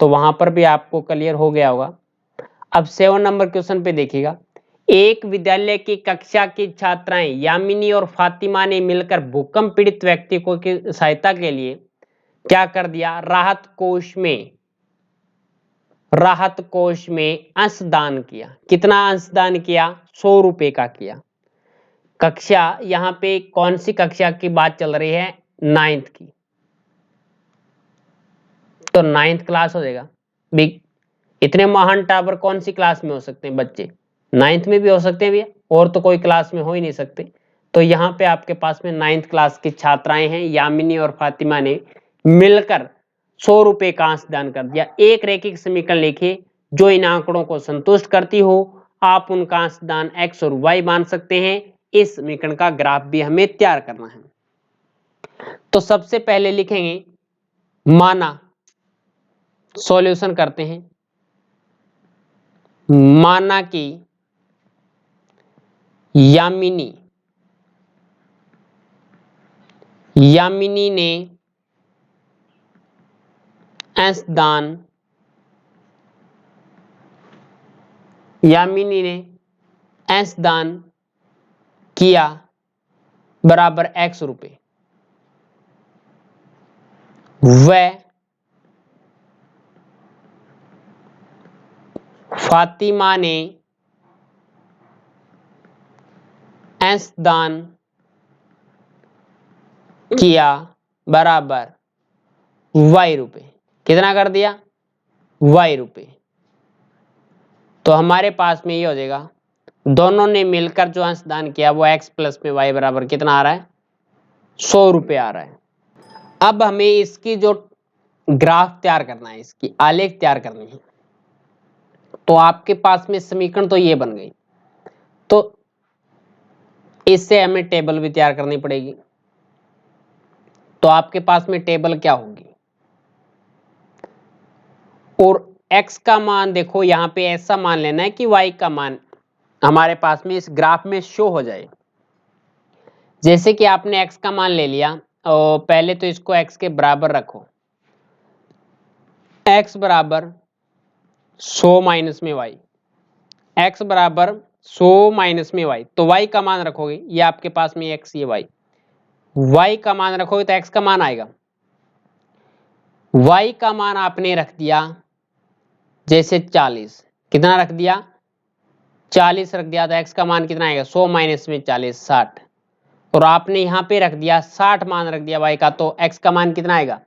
तो वहां पर भी आपको क्लियर हो गया होगा। अब 7 नंबर क्वेश्चन पे देखिएगा, एक विद्यालय की कक्षा की छात्राएं यामिनी और फातिमा ने मिलकर भूकंप पीड़ित व्यक्ति को की सहायता के लिए क्या कर दिया, राहत कोष में अंशदान किया। कितना अंशदान किया, 100 रुपए का किया। कक्षा, यहां पे कौन सी कक्षा की बात चल रही है, 9th की, तो 9th क्लास हो जाएगा। इतने महान टावर कौन सी क्लास में हो सकते हैं बच्चे, 9th में भी हो सकते हैं भैया, और तो कोई क्लास में हो ही नहीं सकते। तो यहाँ पे आपके पास में 9th क्लास की छात्राएं हैं, यामिनी और फातिमा ने मिलकर 100 रुपए का अंशदान कर दिया। एक रैखिक समीकरण लिखिए जो इन आंकड़ों को संतुष्ट करती हो। आप उनका अंशदान x और y मान सकते हैं। इस समीकरण का ग्राफ भी हमें तैयार करना है। तो सबसे पहले लिखेंगे माना, सॉल्यूशन करते हैं। माना कि यामिनी ने अंशदान किया बराबर x रुपए। वह फातिमा ने अंशदान किया बराबर y रुपए। कितना कर दिया, y रुपए। तो हमारे पास में ये हो जाएगा, दोनों ने मिलकर जो अंशदान किया वो x प्लस में y बराबर कितना आ रहा है, 100 रुपए आ रहा है। अब हमें इसकी जो ग्राफ तैयार करना है, इसकी आलेख तैयार करनी है। तो आपके पास में समीकरण तो ये बन गई, तो इससे हमें टेबल भी तैयार करनी पड़ेगी। तो आपके पास में टेबल क्या होगी, और x का मान देखो यहां पे ऐसा मान लेना है कि y का मान हमारे पास में इस ग्राफ में शो हो जाए। जैसे कि आपने x का मान ले लिया, और पहले तो इसको x के बराबर रखो, x बराबर 100 माइनस में y, x बराबर 100 माइनस में y, तो y का मान रखोगे, ये आपके पास में x, ये y का मान रखोगे तो x का मान आएगा। y का मान आपने रख दिया जैसे 40, कितना रख दिया, 40 रख दिया, तो x का मान कितना आएगा, 100 माइनस में 40, 60। और आपने यहाँ पे रख दिया 60 मान रख दिया y का, तो x का मान कितना आएगा,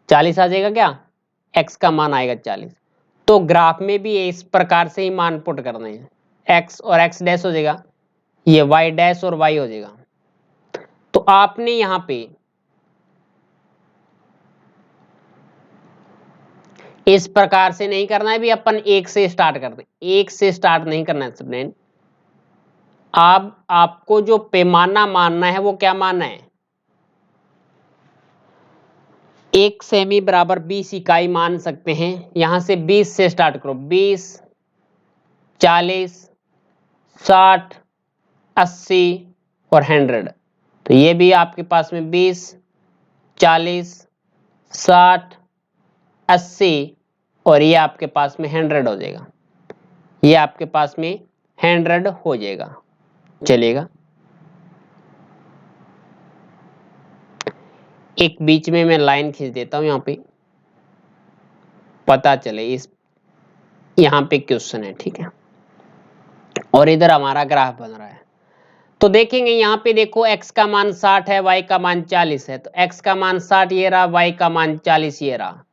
40 आ जाएगा। क्या, x का मान आएगा 40। तो ग्राफ में भी इस प्रकार से ही मान पुट करने हैं, x और x डैश हो जाएगा, ये y डैश और y हो जाएगा। तो आपने यहाँ पे इस प्रकार से नहीं करना है भी, अपन एक से स्टार्ट कर दे, एक से स्टार्ट नहीं करना है स्टूडेंट। आपको जो पैमाना मानना है वो क्या मानना है, 1 सेमी बराबर 20 इकाई मान सकते हैं। यहां से 20 से स्टार्ट करो, 20, 40, 60, 80 और 100। तो ये भी आपके पास में 20, 40, 60, 80 और ये आपके पास में 100 हो जाएगा। ये आपके पास में 100 हो जाएगा, चलेगा। एक बीच में मैं लाइन खींच देता हूं, यहां पे पता चले इस, यहां पे क्वेश्चन है, ठीक है, और इधर हमारा ग्राफ बन रहा है। तो देखेंगे यहाँ पे देखो x का मान 60 है, y का मान 40 है, तो x का मान 60 ये रहा, y का मान 40 ये रहा।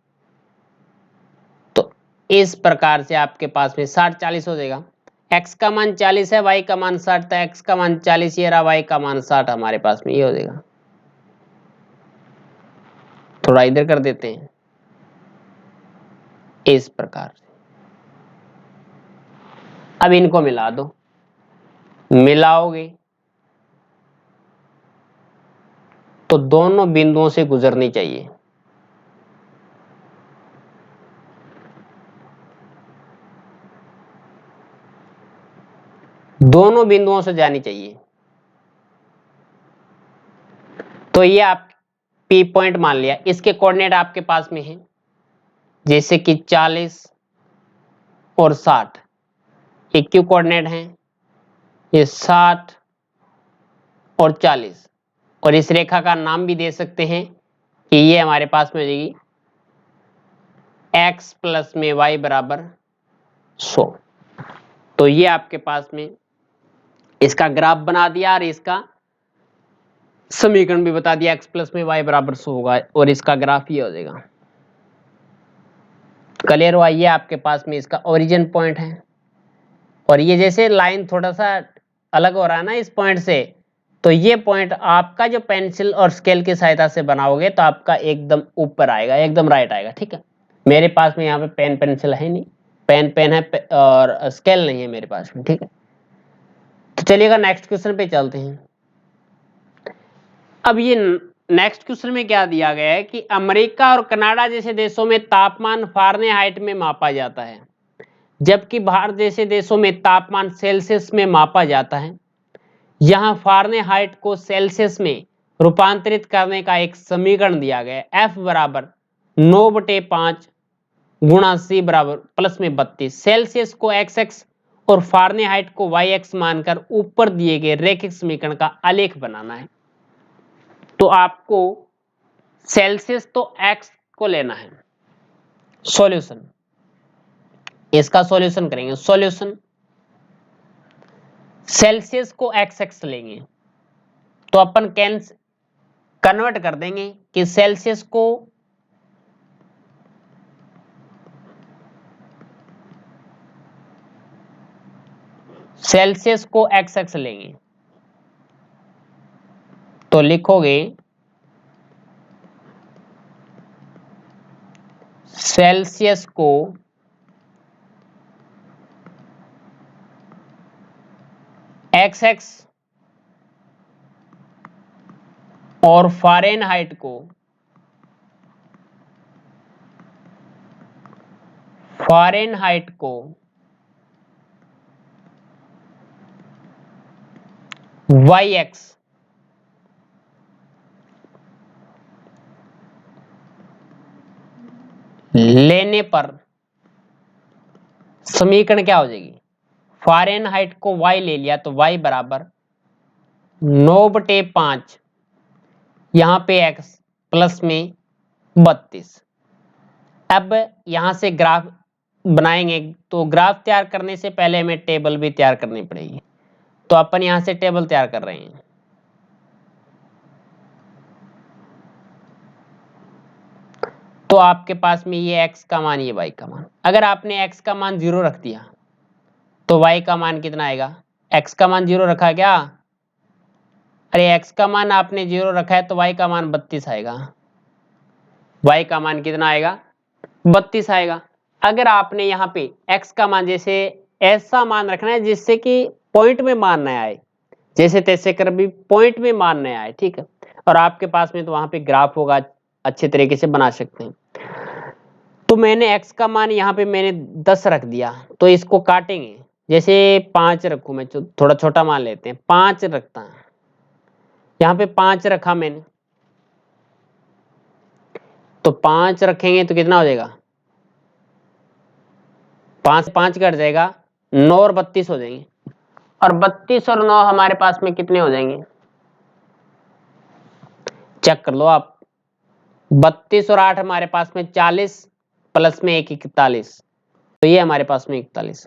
तो इस प्रकार से आपके पास में 60 40 हो जाएगा। x का मान 40 है, y का मान 60 था, x का मान 40 ये रहा, y का मान 60 हमारे पास में ये हो जाएगा। थोड़ा इधर कर देते हैं इस प्रकार से। अब इनको मिला दो, मिलाओगे तो दोनों बिंदुओं से गुजरनी चाहिए। दोनों बिंदुओं से जानी चाहिए। तो ये आप P पॉइंट मान लिया, इसके कोऑर्डिनेट आपके पास में है, जैसे कि 40 और 60 एक क्यू कोऑर्डिनेट हैं, ये 60 और 40, और इस रेखा का नाम भी दे सकते हैं कि ये हमारे पास में हो जाएगी x प्लस में y बराबर 100। तो ये आपके पास में इसका ग्राफ बना दिया और इसका समीकरण भी बता दिया, x प्लस में y बराबर 100 होगा और इसका ग्राफ ये हो जाएगा। क्लियर हुआ? ये आपके पास में इसका ओरिजिन पॉइंट है, और ये जैसे लाइन थोड़ा सा अलग हो रहा है ना इस पॉइंट से, तो ये पॉइंट आपका जो पेंसिल और स्केल की सहायता से बनाओगे तो आपका एकदम ऊपर आएगा, एकदम राइट आएगा। ठीक है, मेरे पास में यहाँ पे पेन पेंसिल है नहीं, पेन है और स्केल नहीं है मेरे पास में। ठीक है, तो चलिएगा नेक्स्ट क्वेश्चन पे चलते हैं। अब ये नेक्स्ट क्वेश्चन में क्या दिया गया है कि अमेरिका और कनाडा जैसे देशों में तापमान फारेनहाइट में मापा जाता है, जबकि भारत जैसे देशों में तापमान सेल्सियस में मापा जाता है। यहाँ फारेनहाइट को सेल्सियस में रूपांतरित करने का एक समीकरण दिया गया है। F बराबर 9/5 गुणा C बराबर प्लस में 32। सेल्सियस को XX और फारेनहाइट को YX मानकर ऊपर दिए गए रैखिक समीकरण का आलेख बनाना है। तो आपको सेल्सियस तो x को लेना है। सॉल्यूशन, इसका सॉल्यूशन करेंगे। सॉल्यूशन सेल्सियस को XX लेंगे तो अपन कन्वर्ट कर देंगे कि सेल्सियस को XX लेंगे तो लिखोगे सेल्सियस को XX और फारेनहाइट को YX लेने पर समीकरण क्या हो जाएगी? फारेनहाइट को y ले लिया तो y बराबर 9/5, यहां पे x प्लस में 32। अब यहां से ग्राफ बनाएंगे तो ग्राफ तैयार करने से पहले हमें टेबल भी तैयार करनी पड़ेगी, तो अपन यहां से टेबल तैयार कर रहे हैं। तो आपके पास में ये x का मान, ये y का मान, अगर आपने x का मान 0 रख दिया तो y का मान कितना आएगा? x का मान 0 रखा क्या? अरे x का मान आपने 0 रखा है तो y का मान 32 आएगा। y का मान कितना आएगा? 32 आएगा। अगर आपने यहाँ पे x का मान जैसे ऐसा मान रखना है जिससे कि पॉइंट में मान न आए, जैसे तैसे कर भी पॉइंट में मान न आए। ठीक है, और आपके पास में तो वहां पे ग्राफ होगा, अच्छे तरीके से बना सकते हैं। तो मैंने x का मान यहाँ पे मैंने 10 रख दिया, तो इसको काटेंगे। जैसे 5 रखूं मैं, थोड़ा छोटा मान लेते हैं, 5 रखता है, यहाँ पे 5 रखा मैंने, तो 5 रखेंगे तो कितना हो जाएगा? 5 कट जाएगा, 9 और 32 हो जाएंगे, और 32 और 9 हमारे पास में कितने हो जाएंगे? चेक कर लो आप। 32 और 8 हमारे पास में 40, प्लस में 1 41, तो ये हमारे पास में 41।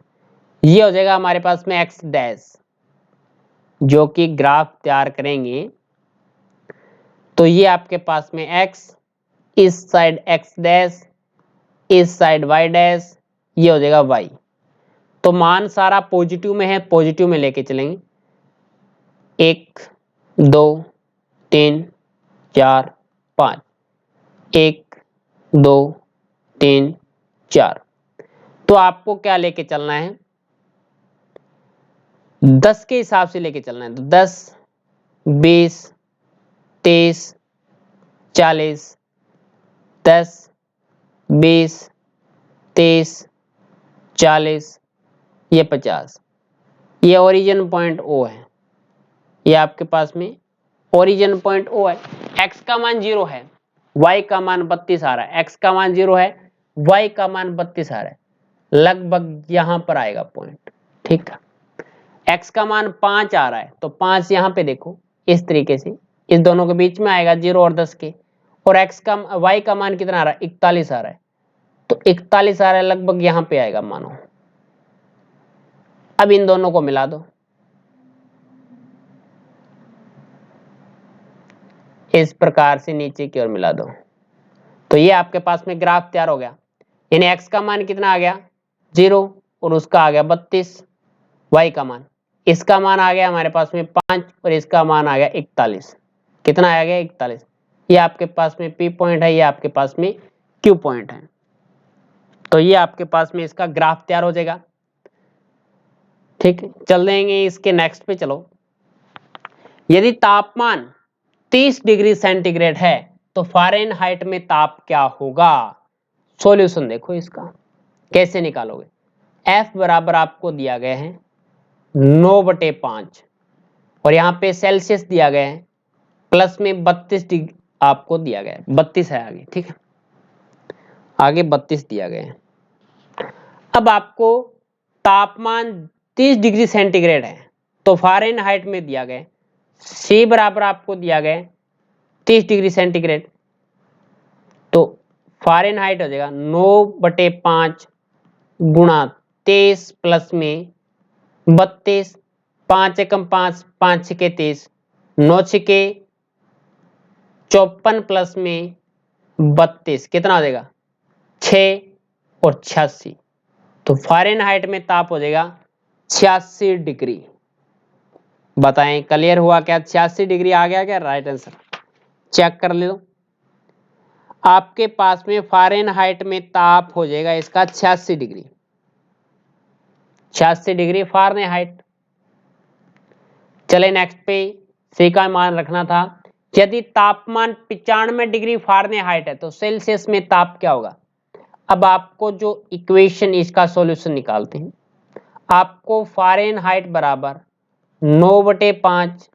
ये हो जाएगा हमारे पास में x डैश, जो कि ग्राफ तैयार करेंगे तो ये आपके पास में x, इस साइड x डैश, इस साइड y डैश, ये हो जाएगा y। तो मान सारा पॉजिटिव में है, पॉजिटिव में लेके चलेंगे। 1 2 3 4 5, 1 2 3 4। तो आपको क्या लेके चलना है? 10 के हिसाब से लेके चलना है। तो 10 20 30 40, 10 20 30 40, ये 50। ये ओरिजिन पॉइंट O है, ये आपके पास में ओरिजिन पॉइंट O है। x का मान 0 है, y का मान 32 आ रहा है। x का मान 0 है, y का मान 32 आ रहा है, लगभग यहां पर आएगा पॉइंट। ठीक है, x का मान 5 आ रहा है तो 5 यहाँ पे देखो इस तरीके से इस दोनों के बीच में आएगा 0 और 10 के, और y का मान कितना आ रहा है 41 आ रहा है, तो 41 आ रहा है लगभग यहाँ पे आएगा मानो। अब इन दोनों को मिला दो, इस प्रकार से नीचे की ओर मिला दो, तो ये आपके पास में ग्राफ तैयार हो गया। यानी x का मान कितना आ गया 0 और उसका आ गया 32, y का मान, इसका मान आ गया हमारे पास में 5 और इसका मान आ गया 41। कितना आ गया 41। ये आपके पास में P पॉइंट है, ये आपके पास में Q पॉइंट है। तो ये आपके पास में इसका ग्राफ तैयार हो जाएगा। ठीक है, चल देंगे इसके नेक्स्ट पे। चलो, यदि तापमान 30 डिग्री सेंटीग्रेड है तो फ़ारेनहाइट में ताप क्या होगा। सॉल्यूशन देखो इसका कैसे निकालोगे। F बराबर आपको दिया गया है 9/5 और यहाँ पे सेल्सियस दिया गया है प्लस में 32 डिग्री आपको दिया गया है, 32 है आगे। ठीक है, आगे 32 दिया गया है। अब आपको तापमान 30 डिग्री सेंटीग्रेड है तो फ़ारेनहाइट में दिया गया है, C बराबर आपको दिया गया है 30 डिग्री सेंटीग्रेड, तो फ़ारेनहाइट हो जाएगा 9/5 गुणा 23 प्लस में 32, 5 एकम 5, 5 छके 23, 9 छके 54 प्लस में 32 कितना हो जाएगा 6 और 86, तो फ़ारेनहाइट में ताप हो जाएगा 86 डिग्री। बताएं क्लियर हुआ क्या? 86 डिग्री आ गया क्या राइट आंसर? चेक कर लो, आपके पास में फ़ारेनहाइट में ताप हो जाएगा इसका 86 डिग्री, 86 डिग्री फ़ारेनहाइट। चले नेक्स्ट पे, सी का मान रखना था। यदि तापमान 95 डिग्री फ़ारेनहाइट है तो सेल्सियस में ताप क्या होगा। अब आपको जो इक्वेशन इसका सॉल्यूशन निकालते हैं, आपको फ़ारेनहाइट बराबर 9/5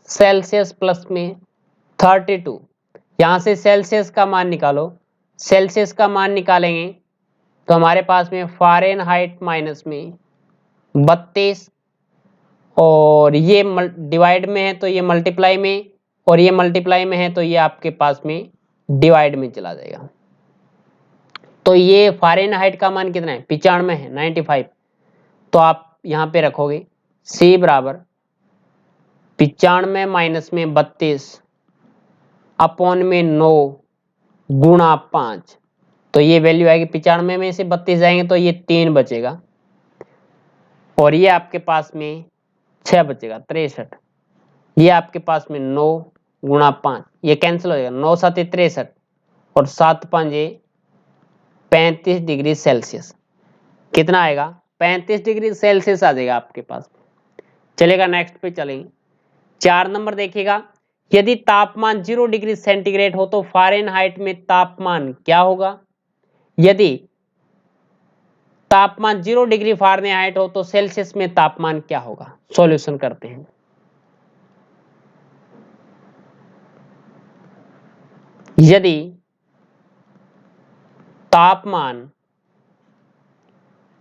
सेल्सियस प्लस में 32, यहाँ से सेल्सियस का मान निकालो। सेल्सियस का मान निकालेंगे तो हमारे पास में फ़ारेनहाइट माइनस में 32 और ये डिवाइड में है तो ये मल्टीप्लाई में, और ये मल्टीप्लाई में है तो ये आपके पास में डिवाइड में चला जाएगा। तो ये फ़ारेनहाइट का मान कितना है 95 है 95, तो आप यहाँ पे रखोगे C बराबर 95 माइनस में 32 अपॉन में 9 गुणा 5, तो ये वैल्यू आएगी 95 में से 32 जाएंगे तो ये 3 बचेगा और ये आपके पास में 6 बचेगा 63, ये आपके पास में 9 गुणा 5, ये कैंसिल हो जाएगा, 9 7 63 और 7 5 35 डिग्री सेल्सियस। कितना आएगा 35 डिग्री सेल्सियस आ जाएगा आपके पास। चलेगा नेक्स्ट पे चलेंगे। 4 नंबर देखिएगा, यदि तापमान 0 डिग्री सेंटीग्रेड हो तो फ़ारेनहाइट में तापमान क्या होगा। यदि तापमान 0 डिग्री फ़ारेनहाइट हो तो सेल्सियस में तापमान क्या होगा। सॉल्यूशन करते हैं। यदि तापमान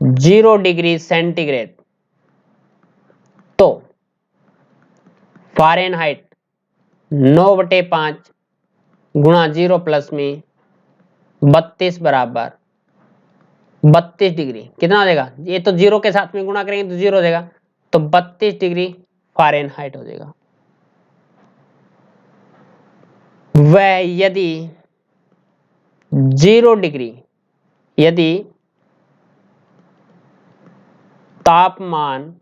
0 डिग्री सेंटीग्रेड तो फ़ारेनहाइट 9/5 गुणा 0 प्लस में 32 बराबर 32 डिग्री कितना हो जाएगा, ये तो 0 के साथ में गुणा करेंगे तो 0 हो जाएगा, तो 32 डिग्री फ़ारेनहाइट हो जाएगा। वह यदि 0 डिग्री, यदि तापमान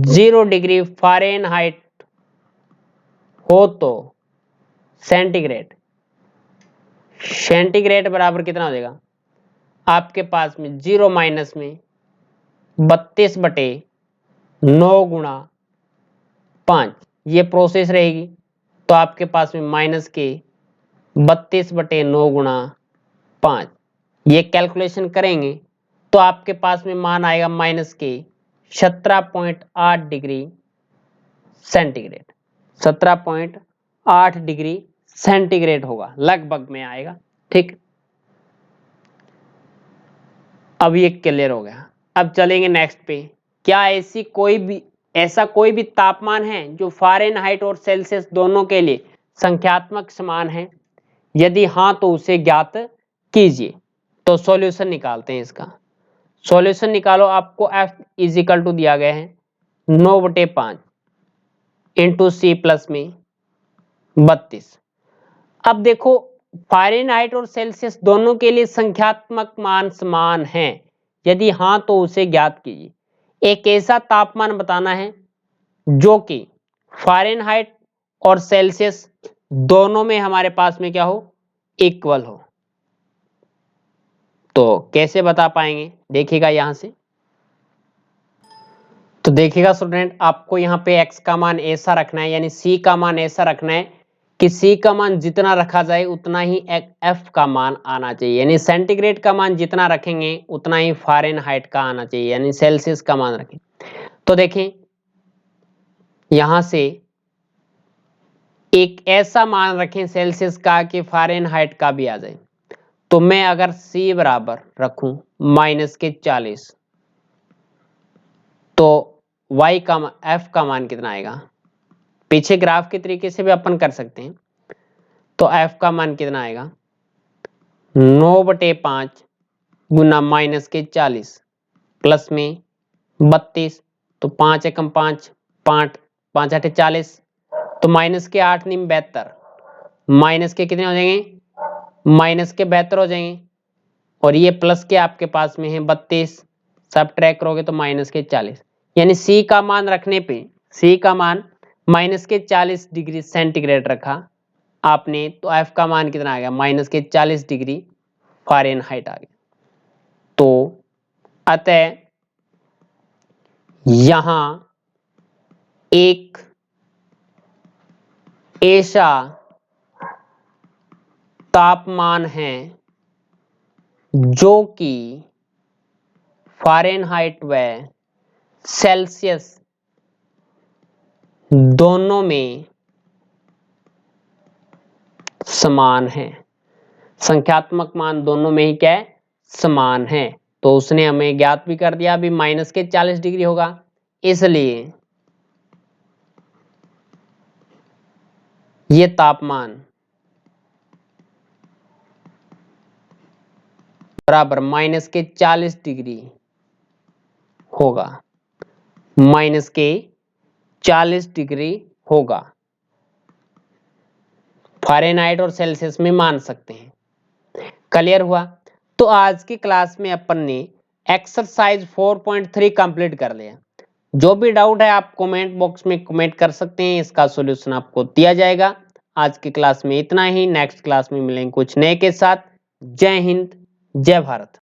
0 डिग्री फ़ारेनहाइट हो तो सेंटीग्रेड, सेंटीग्रेड बराबर कितना हो जाएगा आपके पास में 0 माइनस में 32/9 गुणा 5, ये प्रोसेस रहेगी तो आपके पास में माइनस के 32/9 गुणा 5, ये कैलकुलेशन करेंगे तो आपके पास में मान आएगा माइनस के 17.8 डिग्री सेंटीग्रेड, 17.8 डिग्री सेंटीग्रेड होगा लगभग में आएगा। ठीक, अब ये क्लियर हो गया। अब चलेंगे नेक्स्ट पे। क्या ऐसा कोई भी तापमान है जो फ़ारेनहाइट और सेल्सियस दोनों के लिए संख्यात्मक समान है? यदि हाँ तो उसे ज्ञात कीजिए। तो सॉल्यूशन निकालते हैं इसका। सॉल्यूशन निकालो, आपको F इज इक्वल टू दिया गया है 9/5 इंटू सी प्लस में 32। अब देखो फ़ारेनहाइट और सेल्सियस दोनों के लिए संख्यात्मक मान समान हैं, यदि हाँ तो उसे ज्ञात कीजिए। एक ऐसा तापमान बताना है जो कि फ़ारेनहाइट और सेल्सियस दोनों में हमारे पास में क्या हो, इक्वल हो। तो कैसे बता पाएंगे, देखिएगा यहां से। तो देखिएगा स्टूडेंट, आपको यहाँ पे x का मान ऐसा रखना है, यानी c का मान ऐसा रखना है कि c का मान जितना रखा जाए उतना ही f का मान आना चाहिए, यानी सेंटीग्रेड का मान जितना रखेंगे उतना ही फ़ारेनहाइट का आना चाहिए, यानी सेल्सियस का मान रखें। तो देखें यहां से एक ऐसा मान रखें सेल्सियस का कि फ़ारेनहाइट का भी आ जाए। तो मैं अगर c बराबर रखूं -40, तो y का f का मान कितना आएगा, पीछे ग्राफ के तरीके से भी अपन कर सकते हैं। तो f का मान कितना आएगा 9/5 गुना -40 प्लस में 32, तो 5 एकम 5, 5 5 8 40, तो माइनस के 8 नीम 72, माइनस के कितने हो जाएंगे, माइनस के 72 हो जाएंगे, और ये प्लस के आपके पास में है 32, सब ट्रैक करोगे तो माइनस के 40, यानी सी का मान रखने पे सी का मान -40 डिग्री सेंटीग्रेड रखा आपने, तो एफ का मान कितना आ गया -40 डिग्री फ़ारेनहाइट आ गया। तो अतः यहां एक ऐसा तापमान है जो कि फ़ारेनहाइट व सेल्सियस दोनों में समान है, संख्यात्मक मान दोनों में ही क्या है, समान है। तो उसने हमें ज्ञात भी कर दिया, अभी -40 डिग्री होगा, इसलिए ये तापमान बराबर -40 डिग्री होगा, -40 डिग्री होगा, फ़ारेनहाइट और सेल्सियस में मान सकते हैं। क्लियर हुआ? तो आज की क्लास में अपन ने एक्सरसाइज 4.3 कंप्लीट कर लिया। जो भी डाउट है आप कमेंट बॉक्स में कमेंट कर सकते हैं, इसका सॉल्यूशन आपको दिया जाएगा। आज की क्लास में इतना ही, नेक्स्ट क्लास में मिलेंगे कुछ नए के साथ। जय हिंद, जय भारत।